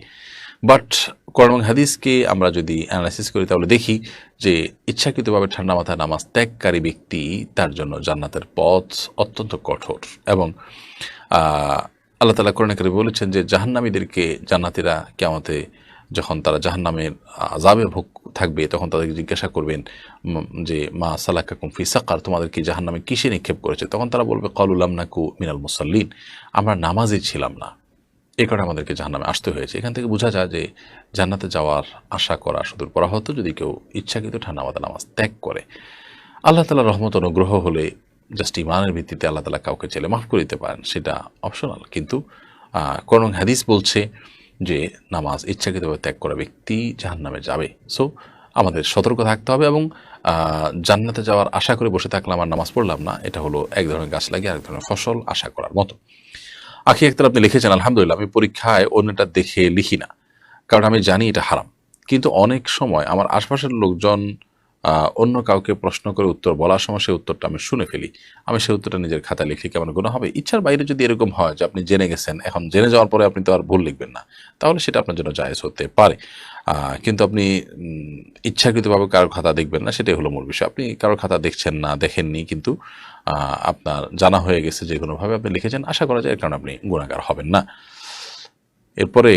Speaker 1: বাট কোরআন এবং হাদিসকে আমরা যদি অ্যানালাইসিস করি তাহলে দেখি যে ইচ্ছাকৃতভাবে ঠান্ডা মাথায় নামাজ ত্যাগকারী ব্যক্তি, তার জন্য জান্নাতের পথ অত্যন্ত কঠোর। এবং আল্লাহ তাআলা কোরআনে কারিমে বলেছেন যে জাহান্নামীদেরকে জান্নাতীরা কিয়ামতে যখন তারা জাহান্নামের আযাবে ভোগ থাকবে, তখন তাদেরকে জিজ্ঞাসা করবেন যে মা সালাকাকুম ফি সাকার, তোমাদেরকে জাহান্নামে কিসে নিক্ষেপ করেছে? তখন তারা বলবে ক্বালু লাম নাকু মিনাল মুসাল্লিন, আমরা নামাজই ছিলাম না, এই কারণে আমাদেরকে জাহান্নামে আসতে হয়েছে। এখান থেকে বোঝা যায় যে জান্নাতে যাওয়ার আশা করা সুদূর পরাহত যদি কেউ ইচ্ছাকৃত ঠান্ডা মাথায় নামাজ ত্যাগ করে। আল্লাহ তাআলার রহমত অনুগ্রহ হলে জাস্ট ইমানের ভিত্তিতে আল্লাহ তাআলা কাউকে চাইলে মাফ করে দিতে পারেন, সেটা অপশনাল। কিন্তু কোরআন হাদিস বলছে যে নামাজ ইচ্ছাকৃতভাবে ত্যাগ করা ব্যক্তি জাহান্নামে যাবে। সো আমাদের সতর্ক থাকতে হবে, এবং জান্নাতে যাওয়ার আশা করে বসে থাকলাম আর নামাজ পড়লাম না, এটা হলো এক ধরনের গাছ লাগিয়ে আরেক ধরনের ফসল আশা করার মতো। আখি আক্তার, আপনি লিখেছেন আলহামদুলিল্লাহ, আমি পরীক্ষায় অন্যটা দেখে লিখি না, কারণ আমি জানি এটা হারাম। কিন্তু অনেক সময় আমার আশপাশের লোকজন অন্য কাউকে প্রশ্ন করে উত্তর বলার সময় সেই উত্তরটা আমি শুনে ফেলি, আমি সেই উত্তরটা নিজের খাতায় লিখলে কেমন গুনাহ হবে? ইচ্ছার বাইরে যদি এরকম হয় যে আপনি জেনে গেছেন, এখন জেনে যাওয়ার পরে আপনি তো আর ভুল লিখবেন না, তাহলে সেটা আপনার জন্য জায়েজ হতে পারে। কিন্তু আপনি ইচ্ছাকৃতভাবে কারোর খাতা দেখবেন না, সেটাই হলো মূল বিষয়। আপনি কারোর খাতা দেখছেন না, দেখেননি, কিন্তু আপনার জানা হয়ে গেছে যে কোনোভাবে আপনি লিখেছেন, আশা করা যায় কারণ আপনি গুনাহগার হবেন না। এরপরে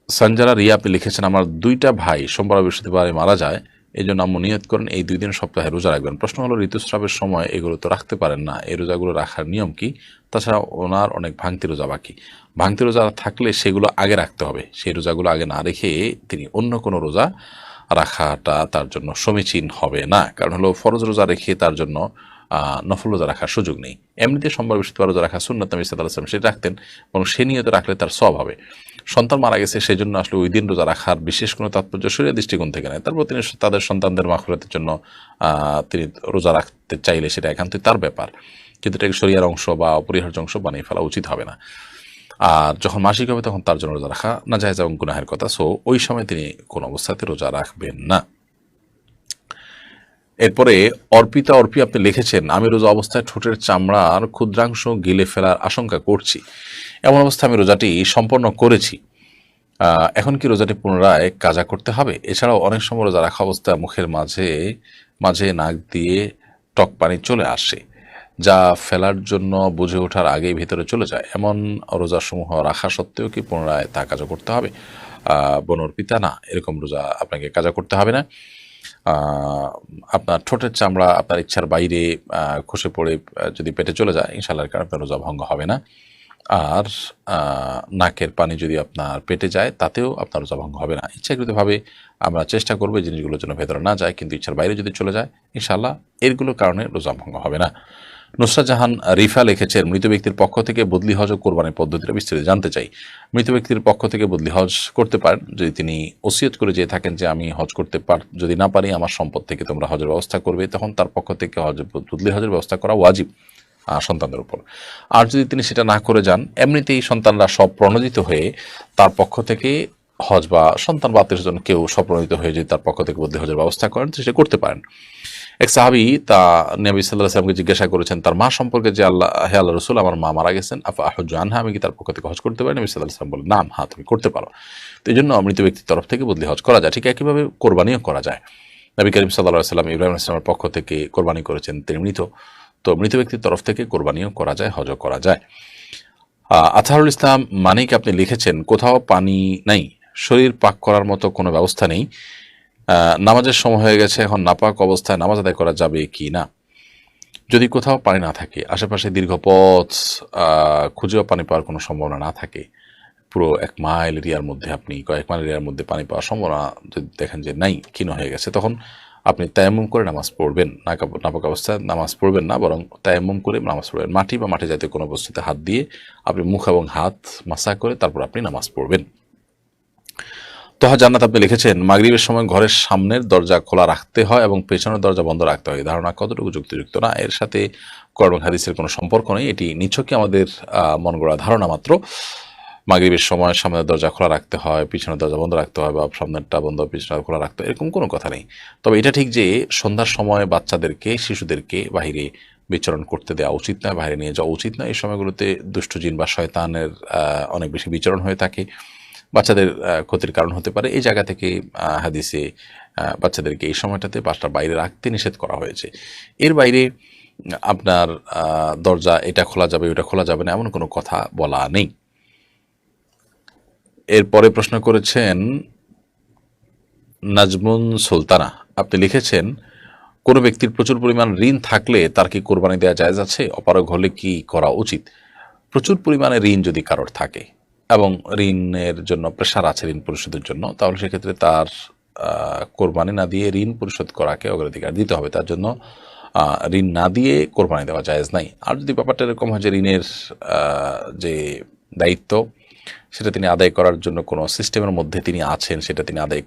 Speaker 1: সঞ্জারা রিয়া, আপনি লিখেছেন আমার 2টা ভাই সোমবার বৃহস্পতিবারে মারা যায়, এই জন্য আম্মু নিয়ত করেন এই 2 দিন সপ্তাহে রোজা রাখবেন। প্রশ্ন হলো ঋতুস্রাবের সময় এগুলো তো রাখতে পারেন না, এই রোজাগুলো রাখার নিয়ম কি? তাছাড়া ওনার অনেক ভাঙতি রোজা বাকি, ভাঙতি রোজা থাকলে সেগুলো আগে রাখতে হবে, সেই রোজাগুলো আগে না রেখে তিনি অন্য কোনো রোজা রাখাটা তার জন্য সমীচীন হবে না। কারণ হলো ফরজ রোজা রেখে তার জন্য নফল রোজা রাখার সুযোগ নেই। এমনিতে সোমবার বৃহস্পতিবার রোজা রাখা সুন্নাত, নবী সাল্লাল্লাহু আলাইহি ওয়াসাল্লাম সেটা রাখতেন এবং সে নিয়তে রাখলে তার সওয়াব হবে। সন্তান মারা গেছে সেজন্য আসলে ওই দিন রোজা রাখার বিশেষ কোনো তাৎপর্য শরীয়তের দৃষ্টিকোণ থেকে নেয়। তারপর তিনি তাদের সন্তানদের মাগফিরাতের জন্য তিনি রোজা রাখতে চাইলে সেটা একান্তই তার ব্যাপার, কিন্তু এটাকে শরিয়ার অংশ বা অপরিহার্য অংশ বানিয়ে ফেলা উচিত হবে না। আর যখন মাসিক হবে তখন তার জন্য রোজা রাখা নাজায়েজ এবং গুনাহের কথা, সো ওই সময় তিনি কোনো অবস্থাতে রোজা রাখবেন না। এরপরে অর্পি আপনি লিখেছেন, আমি রোজা অবস্থায় ঠোঁটের চামড়ার ক্ষুদ্রাংশ গিলে ফেলার আশঙ্কা করছি, এমন অবস্থায় আমি রোজাটি সম্পন্ন করেছি, এখন কি রোজাটি পুনরায় কাজা করতে হবে? এছাড়াও অনেক সময় রোজা রাখা অবস্থায় মুখের মাঝে মাঝে নাক দিয়ে টক পানি চলে আসে, যা ফেলার জন্য বুঝে ওঠার আগেই ভিতরে চলে যায়, এমন রোজাসমূহ রাখা সত্ত্বেও কি পুনরায় তা কাজা করতে হবে? বনর্পিতা, না, এরকম রোজা আপনাকে কাজা করতে হবে না। আপনার ঠোঁটের চামড়া আপনার ইচ্ছার বাইরে খসে পড়ে যদি পেটে চলে যায়, ইনশাআল্লাহর কারণে আপনার রোজা ভঙ্গ হবে না। আর নাকের পানি যদি আপনার পেটে যায় তাতেও আপনার রোজা ভঙ্গ হবে না। ইচ্ছাকৃতভাবে আমরা চেষ্টা করবো এই জিনিসগুলোর জন্য ভেতরে না যায়, কিন্তু ইচ্ছার বাইরে যদি চলে যায় ইনশাআল্লাহ এরগুলোর কারণে রোজা ভঙ্গ হবে না। নুসরাত জাহান রিফা লিখেছেন, মৃত ব্যক্তির পক্ষ থেকে বদলি হজ ও কোরবানির পদ্ধতিটা বিস্তারিত জানতে চাই। মৃত ব্যক্তির পক্ষ থেকে বদলি হজ করতে পারেন যদি তিনি ওসিয়ত করে যেয়ে থাকেন যে আমি হজ করতে যদি না পারি আমার সম্পদ থেকে তোমরা হজের ব্যবস্থা করবে, তখন তার পক্ষ থেকে বদলি হজের ব্যবস্থা করা ওয়াজিব সন্তানদের উপর। আর যদি তিনি সেটা না করে যান, এমনিতেই সন্তানরা সব প্রণোদিত হয়ে তার পক্ষ থেকে হজ বা সন্তান বা আত্মীয়স্বজন কেউ স্বপ্রণোদিত হয়ে যদি তার পক্ষ থেকে বদলি হজের ব্যবস্থা করেন তো সেটা করতে পারেন। এক সাহাবী তা নবী সাল্লাল্লাহু আলাইহি ওয়াসাল্লামকে জিজ্ঞাসা করেছেন তার মা সম্পর্কে যে হে আল্লাহ রাসূল, আমার মা মারা গেছেন, আফা আহুজ্জু আনহা, আমি কি তার পক্ষ থেকে হজ করতে পারি? নবী সাল্লাল্লাহু আলাইহি ওয়াসাল্লাম বলেন, নাম, হ্যাঁ তুমি করতে পারো। তো এই জন্য মৃত ব্যক্তির তরফ থেকে বদলি হজ করা যায়। ঠিক একইভাবে কোরবানিও করা যায়। নবী করিম সাল্লাল্লাহু আলাইহি ওয়াসাল্লাম ইব্রাহিম আলাইহিস সালামের পক্ষ থেকে কোরবানি করেছেন, তিনি মৃত, তো মৃত ব্যক্তির তরফ থেকে কোরবানিও করা যায়, হজও করা যায়। আতহারুল ইসলাম মানিক আপনি লিখেছেন, কোথাও পানি নাই, শরীর পাক করার মতো কোনো ব্যবস্থা নেই, নামাজের সময় হয়ে গেছে, এখন নাপাক অবস্থায় নামাজ আদায় করা যাবে কি না? যদি কোথাও পানি না থাকে, আশেপাশে দীর্ঘ পথ খুঁজেও পানি পাওয়ার কোনো সম্ভাবনা না থাকে, পুরো 1 মাইল এরিয়ার মধ্যে আপনি কয়েক মাইল এরিয়ার মধ্যে পানি পাওয়ার সম্ভাবনা যদি দেখেন যে নাই, ক্ষীণ হয়ে গেছে, তখন আপনি তায়াম্মুম করে নামাজ পড়বেন। নাপাক অবস্থায় নামাজ পড়বেন না, বরং তায়াম্মুম করে নামাজ পড়বেন। মাটি বা মাটি জাতীয় কোনো বস্তুতে হাত দিয়ে আপনি মুখ এবং হাত মাসা করে তারপর আপনি নামাজ পড়বেন। তোহা জান্নাত আপনি লিখেছেন, মাগরিবের সময় ঘরের সামনের দরজা খোলা রাখতে হয় এবং পেছনের দরজা বন্ধ রাখতে হয়, ধারণা কতটুকু যুক্তিযুক্ত? না, এর সাথে কোরআন হাদিসের কোনো সম্পর্ক নেই, এটি নিছকই আমাদের মন গড়া ধারণা মাত্র। মাগরিবের সময় সামনের দরজা খোলা রাখতে হয়, পিছনের দরজা বন্ধ রাখতে হয়, বা সামনেরটা বন্ধ পিছনের খোলা রাখতে হয়, এরকম কোনো কথা নেই। তবে এটা ঠিক যে সন্ধ্যার সময় বাচ্চাদেরকে, শিশুদেরকে বাহিরে বিচরণ করতে দেওয়া উচিত নয়, বাইরে নিয়ে যাওয়া উচিত নয়। এই সময়গুলোতে দুষ্ট জিন বা শয়তানের অনেক বেশি বিচরণ হয়ে থাকে, বাচ্চাদের ক্ষতির কারণ হতে পারে। এই জায়গা থেকে হাদিসে বাচ্চাদেরকে এই সময়টাতে বাসার বাইরে রাখতে নিষেধ করা হয়েছে। এর বাইরে আপনার দরজা এটা খোলা যাবে ওটা খোলা যাবে না এমন কোনো কথা বলা নেই। এরপরে প্রশ্ন করেছেন নাজমুন সুলতানা, আপনি লিখেছেন, কোনো ব্যক্তির প্রচুর পরিমাণ ঋণ থাকলে তার কি কোরবানি দেওয়া জায়েজ আছে? অপারগ হলে কি করা উচিত? প্রচুর পরিমাণে ঋণ যদি কারোর থাকে এবং ঋণের জন্য প্রেশার আছে ঋণ পরিশোধের জন্য, তাহলে সেক্ষেত্রে তার কোরবানি না দিয়ে ঋণ পরিশোধ করাকে অগ্রাধিকার দিতে হবে। তার জন্য ঋণ না দিয়ে কোরবানি দেওয়া জায়েজ নাই। আর যদি ব্যাপারটা এরকম হয় যে ঋণের যে দায়িত্ব সেটা তিনি আদায় করার জন্য কোনো সিস্টেমের মধ্যে তিনি আছেন, সেটা তিনি আদায়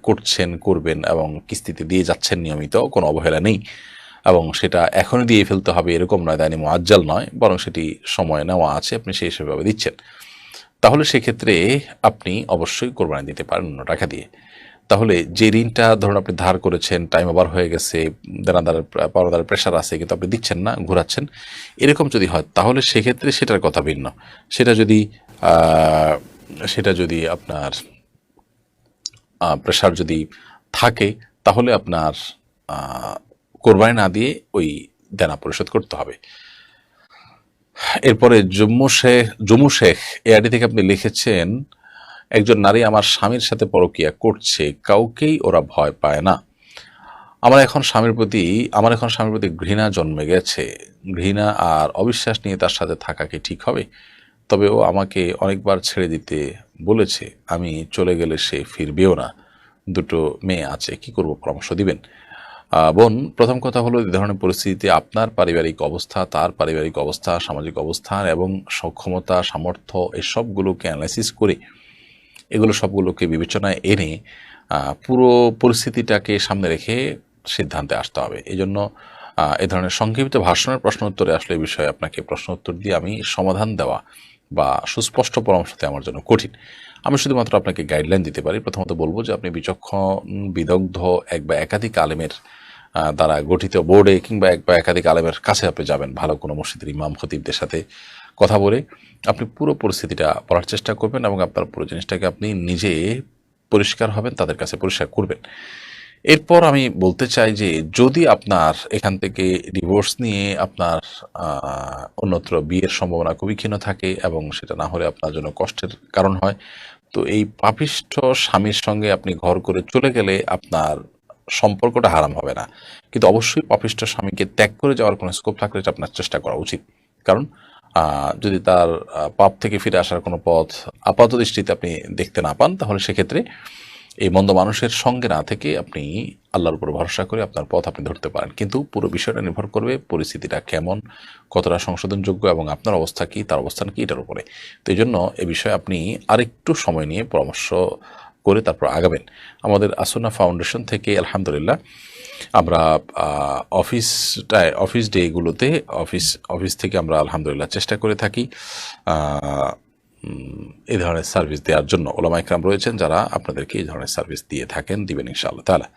Speaker 1: করবেন এবং কিস্তিতে দিয়ে যাচ্ছেন নিয়মিত, কোনো অবহেলা নেই, এবং সেটা এখনই দিয়ে ফেলতে হবে এরকম নয়, দায়নি মুআজ্জাল নয়, বরং সেটি সময় নেওয়া আছে, আপনি সেই হিসেবে দিচ্ছেন, তাহলে সেক্ষেত্রে আপনি অবশ্যই কোরবানি দিতে পারেন অন্য টাকা দিয়ে। তাহলে যে ঋণটা ধরুন আপনি ধার করেছেন, টাইম ওভার হয়ে গেছে, পাওনাদারের প্রেশার আছে কিন্তু আপনি দিচ্ছেন না, ঘোরাচ্ছেন, এরকম যদি হয় তাহলে সেক্ষেত্রে সেটার কথা ভিন্ন। সেটা যদি আপনার প্রেশার যদি থাকে তাহলে আপনার কোরবানি না দিয়ে ওই দেনা পরিশোধ করতে হবে। এরপরে জম্মু শেখ এআডি থেকে আপনি লিখেছেন, একজন নারী আমার স্বামীর সাথে পরকীয়া করছে, কাউকেই ওরা ভয় পায় না, আমার এখন স্বামীর প্রতি ঘৃণা জন্মে গেছে। ঘৃণা আর অবিশ্বাস নিয়ে তার সাথে থাকা কি ঠিক হবে? তবে ও আমাকে অনেকবার ছেড়ে দিতে বলেছে। আমি চলে গেলে সে ফিরবেও না। দুটো মেয়ে আছে, কি করব, পরামর্শ দিবেন? বোন, প্রথম কথা হলো, এই ধরনের পরিস্থিতিতে আপনার পারিবারিক অবস্থা, তার পারিবারিক অবস্থা, সামাজিক অবস্থান এবং সক্ষমতা, সামর্থ্য, এসবগুলোকে অ্যানালাইসিস করে, এগুলো সবগুলোকে বিবেচনায় এনে পুরো পরিস্থিতিটাকে সামনে রেখে সিদ্ধান্তে আসতে হবে। এই জন্য এ ধরনের সংক্ষিপ্ত ভাষণের প্রশ্ন উত্তরে আসলে এই বিষয়ে আপনাকে প্রশ্ন উত্তর দিয়ে আমি সমাধান দেওয়া বা সুস্পষ্ট পরামর্শ দেওয়া আমার জন্য কঠিন। আমি শুধুমাত্র আপনাকে গাইডলাইন দিতে পারি। প্রথমত বলবো যে আপনি বিচক্ষণ, বিদগ্ধ এক বা একাধিক আলেমের দ্বারা গঠিত বোর্ডে কিংবা এক বা একাধিক আলেমের কাছে আপনি যাবেন। ভালো কোনো মসজিদের ইমাম, খতিবদের সাথে কথা বলে আপনি পুরো পরিস্থিতিটা বলার চেষ্টা করবেন এবং আপনার পুরো জিনিসটাকে আপনি নিজে পরিষ্কার হবেন, তাদের কাছে পরিষ্কার করবেন। এরপর আমি বলতে চাই যে যদি আপনার এখান থেকে ডিভোর্স নিয়ে আপনার অন্যত্র বিয়ের সম্ভাবনা খুবই ক্ষীণ থাকে এবং সেটা না হলে আপনার জন্য কষ্টের কারণ হয়, তো এই পাপিষ্ঠ স্বামীর সঙ্গে আপনি ঘর করে চলে গেলে আপনার সম্পর্কটা হারাম হবে না, কিন্তু অবশ্যই পাপিষ্ঠ স্বামীকে ত্যাগ করে যাওয়ার কোনো স্কোপ থাকলে এটা আপনার চেষ্টা করা উচিত। কারণ যদি তার পাপ থেকে ফিরে আসার কোনো পথ আপাত দৃষ্টিতে আপনি দেখতে না পান, তাহলে সেক্ষেত্রে এই মন্দ মানুষের সঙ্গে না থেকে আপনি আল্লাহর উপর ভরসা করে আপনার পথ আপনি ধরতে পারেন। কিন্তু পুরো বিষয়টা নির্ভর করবে পরিস্থিতিটা কেমন, কতটা সংশোধনযোগ্য এবং আপনার অবস্থা কী, তার অবস্থান কী, এটার উপরে। তো এই জন্য এ বিষয়ে আপনি আরেকটু সময় নিয়ে পরামর্শ করে তারপর আগাবেন। আমাদের আসুনা ফাউন্ডেশন থেকে আলহামদুলিল্লাহ আমরা অফিস ডেগুলোতে অফিস থেকে আমরা আলহামদুলিল্লাহ চেষ্টা করে থাকি এই ধরনের সার্ভিস দেওয়ার জন্য। ওলামা ইকরাম রয়েছেন যারা আপনাদেরকে এই ধরনের সার্ভিস দিয়ে থাকেন, দিবেন ইনশাআল্লাহ তাআলা।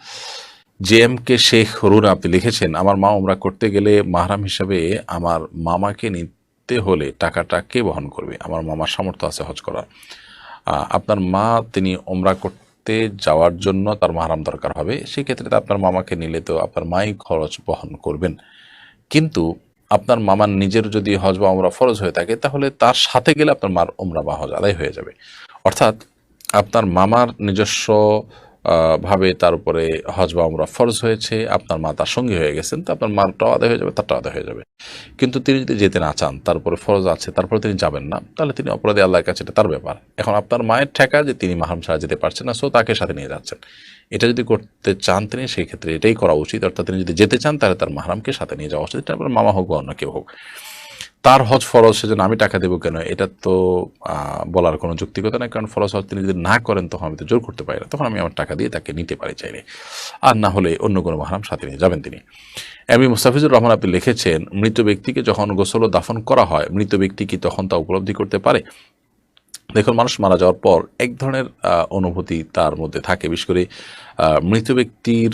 Speaker 1: JMK শেখ হরুন আপনি লিখেছেন, আমার মা উমরা করতে গেলে মাহরাম হিসাবে আমার মামাকে নিতে হলে টাকাটা কে বহন করবে? আমার মামার সামর্থ্য আছে হজ করার। আপনার মা তিনি উমরা করতে যাওয়ার জন্য তার মাহরাম দরকার হবে, সেক্ষেত্রে তো আপনার মামাকে নিলে তো আপনার মাই খরচ বহন করবেন। কিন্তু আপনার মামার নিজের যদি হজ বা উমরা ফরজ হয়ে থাকে, তাহলে তার সাথে গেলে আপনার মার উমরা বা হজ আদায় হয়ে যাবে। অর্থাৎ আপনার মামার নিজস্ব ভাবে তার উপরে হজ বা উমরা ফরজ হয়েছে, আপনার মা তার সঙ্গী হয়ে গেছেন, তো আপনার মারটাও আদায় হয়ে যাবে, তারটাও আদায় হয়ে যাবে। কিন্তু তিনি যদি যেতে না চান, তার উপরে ফরজ আছে, তারপরে তিনি যাবেন না, তাহলে তিনি অপরাধী, আল্লাহর কাছে এটা তার ব্যাপার। এখন আপনার মায়ের ঠেকা যে তিনি মাহরাম ছাড়া যেতে পারছেন না, সো তাকে সাথে নিয়ে যাচ্ছেন। এটা যদি করতে চান তিনি, সেই ক্ষেত্রে এটাই করা উচিত। অর্থাৎ তিনি যদি যেতে চান, তাহলে তার মাহরামকে সাথে নিয়ে যাওয়া উচিত। এটা আপনার মামা হোক বা অন্য কেউ হোক। তার হজ ফরজ, সেজন্য আমি টাকা দেবো কেন, এটা তো বলার কোনো যৌক্তিকতা নেই। কারণ ফরজ হজ তিনি যদি না করেন, তখন আমি তো জোর করতে পারি না, তখন আমি আমার টাকা দিয়ে তাকে নিতে পারি চাইলে। আর না হলে অন্য কোনো মাহরাম সাথে নিয়ে যাবেন তিনি। এমনি মুস্তাফিজুর রহমান আপনি লিখেছেন, মৃত ব্যক্তিকে যখন গোসল ও দাফন করা হয়, মৃত ব্যক্তি কি তখন তা উপলব্ধি করতে পারে? দেখুন, মানুষ মারা যাওয়ার পর এক ধরনের অনুভূতি তার মধ্যে থাকে। বিশেষ করে মৃত ব্যক্তির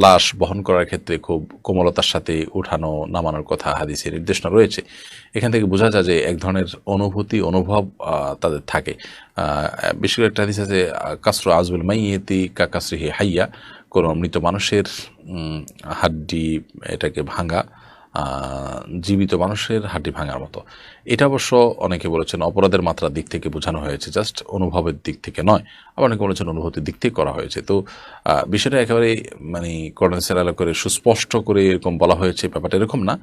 Speaker 1: লাশ বহন করার ক্ষেত্রে খুব কোমলতার সাথে উঠানো নামানোর কথা হাদিসে নির্দেশনা রয়েছে। এখান থেকে বোঝা যায় যে এক ধরনের অনুভব তাদের থাকে। বিশেষ করে একটা হাদিস আছে, কাসরু আজবুল মাইয়েতি কা কাসরিহি হাইয়া, কোনো মৃত মানুষের হাড্ডি এটাকে ভাঙা জীবিত মানুষের হাড্ডি ভাঙার মতো। এটা অবশ্য অনেকে বলেছেন অপরাধের মাত্রার দিক থেকে বোঝানো হয়েছে, জাস্ট অনুভবের দিক থেকে নয়। আবার অনেকে বলেছেন অনুভূতির দিক থেকে করা হয়েছে। তো বিষয়টা একেবারে মানে কোরআন করে সুস্পষ্ট করে এরকম বলা হয়েছে, ব্যাপারটা এরকম না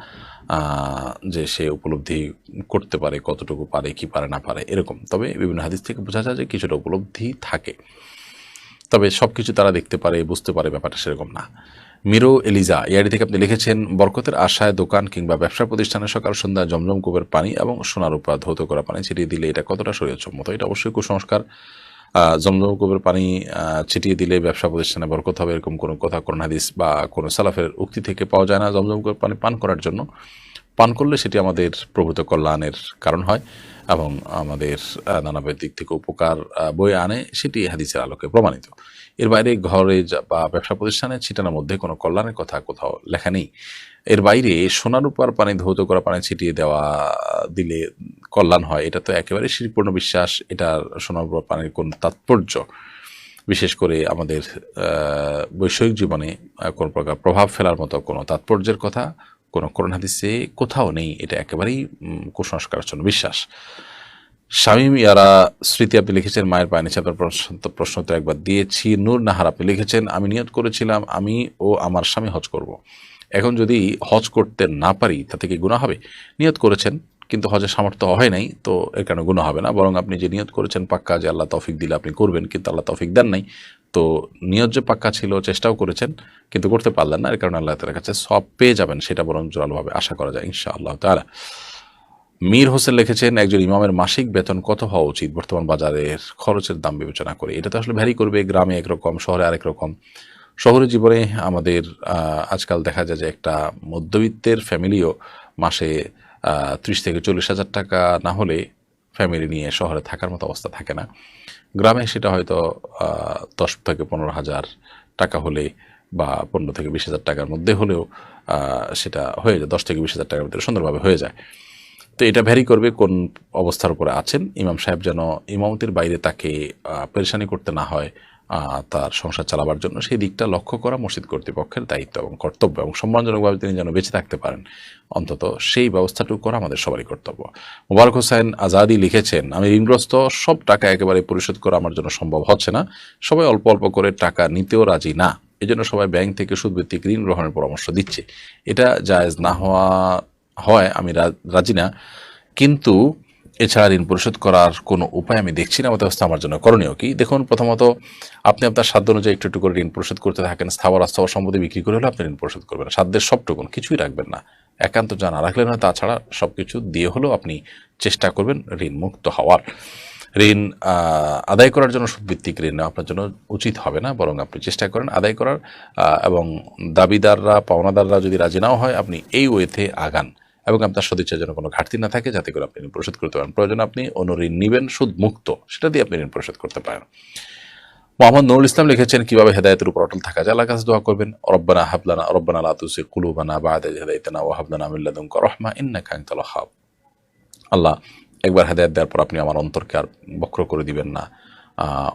Speaker 1: যে সে উপলব্ধি করতে পারে, কতটুকু পারে, কি পারে না পারে এরকম। তবে বিভিন্ন হাদিস থেকে বোঝা যায় যে কিছুটা উপলব্ধি থাকে, তবে সব কিছু তারা দেখতে পারে, বুঝতে পারে, ব্যাপারটা সেরকম না। মিরো এলিজা ইয়ারি থেকে আপনি লিখেছেন, বরকতের আশায় দোকান কিংবা ব্যবসা প্রতিষ্ঠানে সকাল সন্ধ্যা জমজম কূপের পানি এবং সোনার উপর ধৌত করা পানি ছিটিয়ে দিলে এটা কতটা শরীয়তসম্মত? এটা অবশ্যই কুসংস্কার। জমজম কূপের পানি ছিটিয়ে দিলে ব্যবসা প্রতিষ্ঠানে বরকত হবে, এরকম কোনো কথা কোরআন হাদিস বা কোনো সালাফের উক্তি থেকে পাওয়া যায় না। জমজম কূপের পানি পান করার জন্য, পান করলে সেটি আমাদের প্রভূত কল্যাণের কারণ হয় এবং আমাদের নানাবিধ দিক থেকে উপকার বয়ে আনে, সেটি হাদিসের আলোকে প্রমাণিত। এর বাইরে ঘরে বা ব্যবসা প্রতিষ্ঠানে ছিটানোর মধ্যে কোনো কল্যাণের কথা কোথাও লেখা নেই। এর বাইরে সোনার উপর পানি ধৌত করা পানি ছিটিয়ে দিলে কল্যাণ হয়, এটা তো একেবারে শিরপূর্ণ বিশ্বাস। এটার সোনার উপর পানির কোন তাৎপর্য, বিশেষ করে আমাদের বৈষয়িক জীবনে কোনো প্রকার প্রভাব ফেলার মতো কোনো তাৎপর্যের কথা কোনো কোরআন হাদিসে কোথাও নেই। এটা একেবারেই কুসংস্কারাচ্ছন্ন বিশ্বাস। শামীম ইয়ারা স্মৃতি আপনি লিখেছেন মায়ের পায়ে নিচে আপনার প্রশ্ন তো একবার দিয়েছি। নূর নাহার আপনি লিখেছেন আমি নিয়ত করেছিলাম আমি ও আমার স্বামী হজ করব। এখন যদি হজ করতে না পারি তাতে কি গুনাহ হবে? নিয়ত করেছেন কিন্তু হজের সামর্থ্য হয় নাই, তো এর কারণে গুনাহ হবে না, বরং আপনি যে নিয়ত করেছেন পাক্কা যে আল্লাহ তৌফিক দিলে আপনি করবেন, কিন্তু আল্লাহ তৌফিক দেন নাই, তো নিয়ত যে পাক্কা ছিল চেষ্টাও করেছেন কিন্তু করতে পারলেন না, এর কারণে আল্লাহ তাআলার কাছে সওয়াব পেয়ে যাবেন, সেটা বরং জোরালোভাবে আশা করা যায় ইনশাআল্লাহ তাআলা। মীর হোসেন লিখেছেন একজন ইমামের মাসিক বেতন কত হওয়া উচিত বর্তমান বাজারের খরচের দাম বিবেচনা করে? এটা তো আসলে ভ্যারি করবে, গ্রামে একরকম শহরে আরেক রকম। শহরের জীবনে আমাদের আজকাল দেখা যায় যে একটা মধ্যবিত্তের ফ্যামিলিও মাসে 30 থেকে 40 হাজার টাকা না হলে ফ্যামিলি নিয়ে শহরে থাকার মতো অবস্থা থাকে না। গ্রামে সেটা হয়তো 10 থেকে 15 হাজার টাকা হলে বা 15 থেকে 20 হাজার টাকার মধ্যে হলেও সেটা হয়ে যায়, 10 থেকে 20 হাজার টাকার মধ্যে সুন্দরভাবে হয়ে যায়। তো এটা ভ্যারি করবে কোন অবস্থার উপরে আছেন। ইমাম সাহেব যেন ইমামতির বাইরে তাকে পেরেশানি করতে না হয় তার সংসার চালাবার জন্য, সেই দিকটা লক্ষ্য করা মসজিদ কর্তৃপক্ষের দায়িত্ব এবং কর্তব্য, এবং সম্মানজনকভাবে তিনি যেন বেঁচে থাকতে পারেন অন্তত সেই ব্যবস্থাটুকু করা আমাদের সবারই কর্তব্য। মোবারক হোসেন আজাদি লিখেছেন আমি ঋণগ্রস্ত, সব টাকা একেবারে পরিশোধ করা আমার জন্য সম্ভব হচ্ছে না, সবাই অল্প অল্প করে টাকা নিতেও রাজি না, এজন্য সবাই ব্যাংক থেকে সুদভিত্তিক ঋণ গ্রহণের পরামর্শ দিচ্ছে। এটা জায়েজ না হয় আমি রাজি না, কিন্তু এছাড়া ঋণ পরিশোধ করার কোনো উপায় আমি দেখছি না, অবস্থা আমার জন্য করণীয় কি? দেখুন, প্রথমত আপনি আপনার সাধ্য অনুযায়ী একটু একটু করে ঋণ পরিশোধ করতে থাকেন। স্থাবর অস্থাবর সম্পত্তি বিক্রি করে হলেও আপনি ঋণ পরিশোধ করবেন, সাধ্যের সবটুকুন, কিছুই রাখবেন না, একান্ত জানা রাখলেন না, তাছাড়া সব কিছু দিয়ে হলেও আপনি চেষ্টা করবেন ঋণ মুক্ত হওয়ার। ঋণ আদায় করার জন্য সুদভিত্তিক ঋণ নেওয়া আপনার জন্য উচিত হবে না, বরং আপনি চেষ্টা করেন আদায় করার, এবং দাবিদাররা পাওনাদাররা যদি রাজি নাও হয় আপনি এই ওয়েতে আগান, এবং আপনার সদিচ্ছার জন্য কোনো ঘাটতি না থাকে যাতে করে আপনি ঋণ পরিশোধ করতে পারেন। প্রয়োজন আপনি অন্য ঋণ নেবেন সুদ মুক্ত, সেটা দিয়ে আপনি ঋণ পরিশোধ করতে পারেন। মোহাম্মদ নুরুল ইসলাম লিখেছেন কিভাবে হেদায়েতের উপর অটল থাকা যায়। আল্লাহর কাছে দোয়া করবেন রব্বানা লা তুযিগ কুলুবানা বা'দা ইয হাদাইতানা ওয়া হাব লানা মিন লাদুনকা রাহমা ইন্নাকা আনতাল ওয়াহ্হাব। আল্লাহ, একবার হেদায়েত দেওয়ার পর আপনি আমার অন্তরকে আর বক্র করে দিবেন না,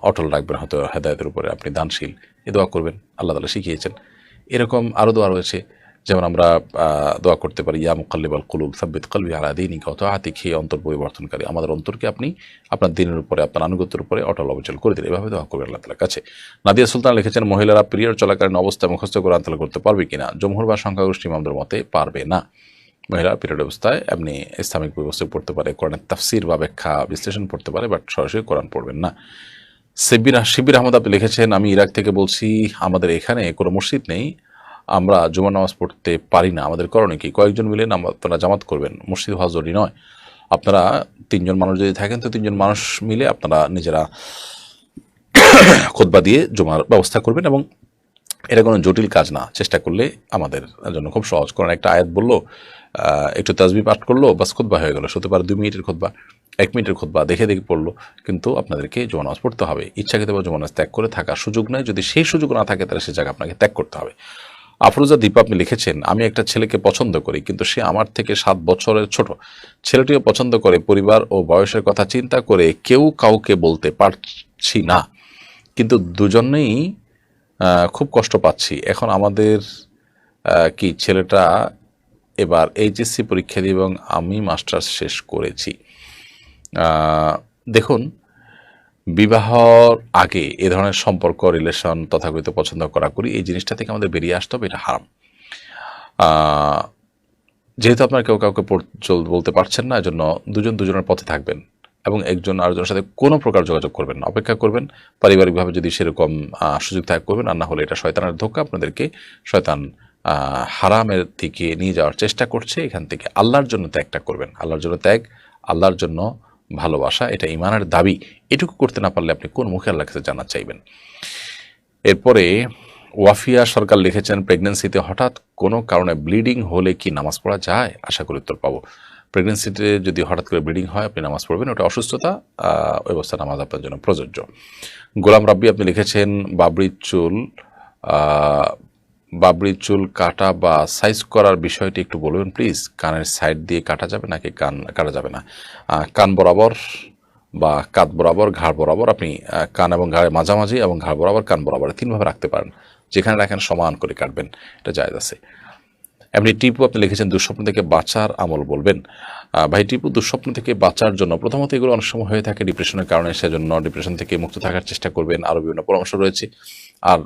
Speaker 1: অটল রাখবেন হয়তো হেদায়েতের উপরে, আপনি দানশীল, এ দোয়া করবেন, আল্লাহ তাআলা শিখিয়েছেন। এরকম আরও দোয়া রয়েছে, যেমন আমরা দোয়া করতে পারি ইয়া মুকাল্লিবাল কুলুব সাব্বিত কলবি আলা দীনিকা ওয়া তাআতিক, হে অন্তর পরিবর্তনকারী, আমাদের অন্তরকে আপনি আপনার দ্বীনের উপরে, আপনার আনুগত্যের উপরে অটল অবিচল করে দিন। এভাবে দোয়া করবেন আল্লাহ তাআলার কাছে। নাদিয়া সুলতান লিখেছেন মহিলারা পিরিয়ড চলাকালীন অবস্থায় মুখস্থ কোরআন তেলাওয়াত করতে পারবে কিনা? জমহুর বা সংখ্যাগরিষ্ঠ ইমামদের মতে পারবে না। মহিলা পিরিয়ড অবস্থায় এমনি ইসলামিক বই পুস্তক পড়তে পারে, কোরআনের তাফসির বা ব্যাখ্যা বিশ্লেষণ পড়তে পারে, বাট সরাসরি কোরআন পড়বেন না। শিবির আহমদ আপনি লিখেছেন আমি ইরাক থেকে বলছি, আমাদের এখানে কোনো মসজিদ নেই, আমরা জুমার নামাজ পড়তে পারি না, আমাদের করণীয় কি? কয়েকজন মিলে আপনারা জামাত করবেন, মসজিদ হওয়া জরুরি নয়। আপনারা 3জন মানুষ যদি থাকেন তো 3জন মানুষ মিলে আপনারা নিজেরা খুতবা দিয়ে জুমার ব্যবস্থা করবেন, এবং এটা কোনো জটিল কাজ না, চেষ্টা করলে আমাদের জন্য খুব সহজ। কারণ একটা আয়াত বললো, একটু তাসবিহ পাঠ করলো, বাস খুতবা হয়ে গেলো। হতে পারে 2 মিনিটের খুতবা, 1 মিনিটের খুতবা, দেখে দেখে পড়লো, কিন্তু আপনাদেরকে জুমা নামাজ পড়তে হবে। ইচ্ছাকৃতভাবে জুমা নামাজ ত্যাগ করে থাকার সুযোগ নেই, যদি সেই সুযোগ না থাকে তাহলে সে জায়গা আপনাকে ত্যাগ করতে হবে। আফরোজা দীপা আপনি লিখেছেন আমি একটা ছেলেকে পছন্দ করি, কিন্তু সে আমার থেকে 7 বছরের ছোট। ছেলেটিও পছন্দ করে, পরিবার ও বয়সের কথা চিন্তা করে কেউ কাউকে বলতে পারছি না, কিন্তু দুজনেই খুব কষ্ট পাচ্ছি। এখন আমাদের কি? ছেলেটা এবার এইচএসসি পরীক্ষা দিয়ে এবং আমি মাস্টার্স শেষ করেছি। দেখুন, বিবাহর আগে এ ধরনের সম্পর্ক, রিলেশন, তথাকথিত পছন্দ করা করি, এই জিনিসটা থেকে আমাদের বেরিয়ে আসতে হবে, এটা হারাম। যেহেতু আপনার কেউ কাউকে বলতে পারছেন না, এজন্য দুজন দুজনের পথে থাকবেন এবং একজন আরেকজনের সাথে কোনো প্রকার যোগাযোগ করবেন না, অপেক্ষা করবেন। পারিবারিকভাবে যদি সেরকম সুযোগ থাকে করবেন, আর না হলে এটা শয়তানের ধোঁকা, আপনাদেরকে শয়তান হারামের দিকে নিয়ে যাওয়ার চেষ্টা করছে। এখান থেকে আল্লাহর জন্য ত্যাগটা করবেন, আল্লাহর জন্য ত্যাগ, আল্লাহর জন্য ভালোবাসা, এটা ইমানের দাবি। এটুকু করতে না পারলে আপনি কোন মুখে আল্লাহর কাছে জান্নাত চাইবেন? এরপরে ওয়াফিয়া সরকার লিখেছেন প্রেগনেন্সিতে হঠাৎ কোনো কারণে ব্লিডিং হলে কি নামাজ পড়া যায়? আশা করি উত্তর পাবো। প্রেগনেন্সিতে যদি হঠাৎ করে ব্লিডিং হয় আপনি নামাজ পড়বেন, ওটা অসুস্থতা, ওই অবস্থা নামাজ আপনার জন্য প্রযোজ্য। গোলাম রাব্বি আপনি লিখেছেন বাবরির চুল কাটা বা সাইজ করার বিষয়টি একটু বলবেন প্লিজ। কানের সাইড দিয়ে কাটা যাবে নাকি কান কাটা যাবে না? কান বরাবর বা কাঁধ বরাবর, ঘাড় বরাবর, আপনি কান এবং ঘাড়ের মাঝামাঝি এবং ঘাড় বরাবর, কান বরাবর 3 ভাবে রাখতে পারেন। যেখানে রাখেন সমান করে কাটবেন, এটা জায়েজ আছে। এমনি টিপু আপনি লিখেছেন দুঃস্বপ্ন থেকে বাঁচার আমল বলবেন। ভাই টিপু, দুঃস্বপ্ন থেকে বাঁচার জন্য প্রথমত এগুলো অনেক সময় হয়ে থাকে ডিপ্রেশনের কারণে, সেজন্য ডিপ্রেশন থেকে মুক্ত থাকার চেষ্টা করবেন। আরও বিভিন্ন পরামর্শ রয়েছে। আর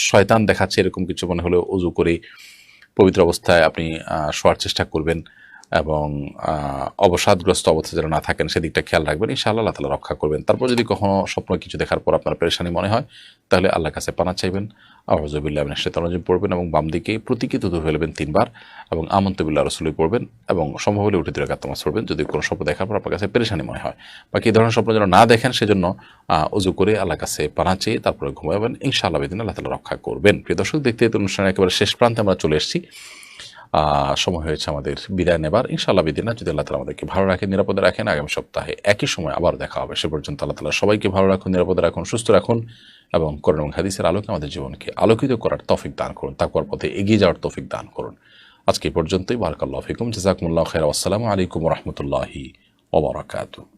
Speaker 1: শয়তান দেখাচ্ছে এরকম কিছু মনে হলে অজু করে পবিত্র অবস্থায় আপনি শোয়ার চেষ্টা করবেন এবং অবসাদগ্রস্ত অবস্থায় যেন না থাকেন সেদিকটা খেয়াল রাখবেন। ইনশাআল্লাহ আল্লাহ তাআলা রক্ষা করবেন। তারপর যদি কখনো স্বপ্ন কিছু দেখার পর আপনার পেরেশানি মনে হয়, তাহলে আল্লাহর কাছে পানা চাইবেন, আউযু বিল্লাহি মিনাশ শাইতানির রাজিম পড়বেন এবং বাম দিকে প্রতীকী থুতু ফেলবেন ৩ বার এবং আমানতু বিল্লাহি রাসূলিহি পড়বেন এবং সম্ভব হলে উঠে 2 রাকাত নামাজ পড়বেন যদি কোনো স্বপ্ন দেখার পর আপনার কাছে পেরেশানি মনে হয়। বাকি এই ধরনের স্বপ্ন যেন না দেখেন সেজন্য অজু করে আল্লাহর কাছে পানা চেয়ে তারপরে ঘুমাবেন। ইনশাআল্লাহ বিদিন আল্লাহ তাআলা রক্ষা করবেন। প্রিয় দর্শক, দেখতে দেখতে অনুষ্ঠানের একেবারে শেষ প্রান্তে আমরা চলে এসেছি। সময় হয়েছে আমাদের বিদায় নেবার। ইনশাআল্লাহ বিদিনা যদি আল্লাহ তাআলা আমাদেরকে ভালো রাখেন, নিরাপদে রাখেন, আগামী সপ্তাহে একই সময় আবার দেখা হবে। সে পর্যন্ত আল্লাহ তাআলা সবাইকে ভালো রাখুন, নিরাপদে রাখুন, সুস্থ রাখুন এবং কোরআন এবং হাদিসের আলোকে আমাদের জীবনকে আলোকিত করার তৌফিক দান করুন, তাকওয়ার পথে এগিয়ে যাওয়ার তৌফিক দান করুন। আজকে এই পর্যন্তই। বারাকাল্লাহু ফিকুম, জাযাকুমুল্লাহু খাইরান, ওয়াসসালামু আলাইকুম ওয়া রাহমাতুল্লাহি ওয়া বারাকাতুহু।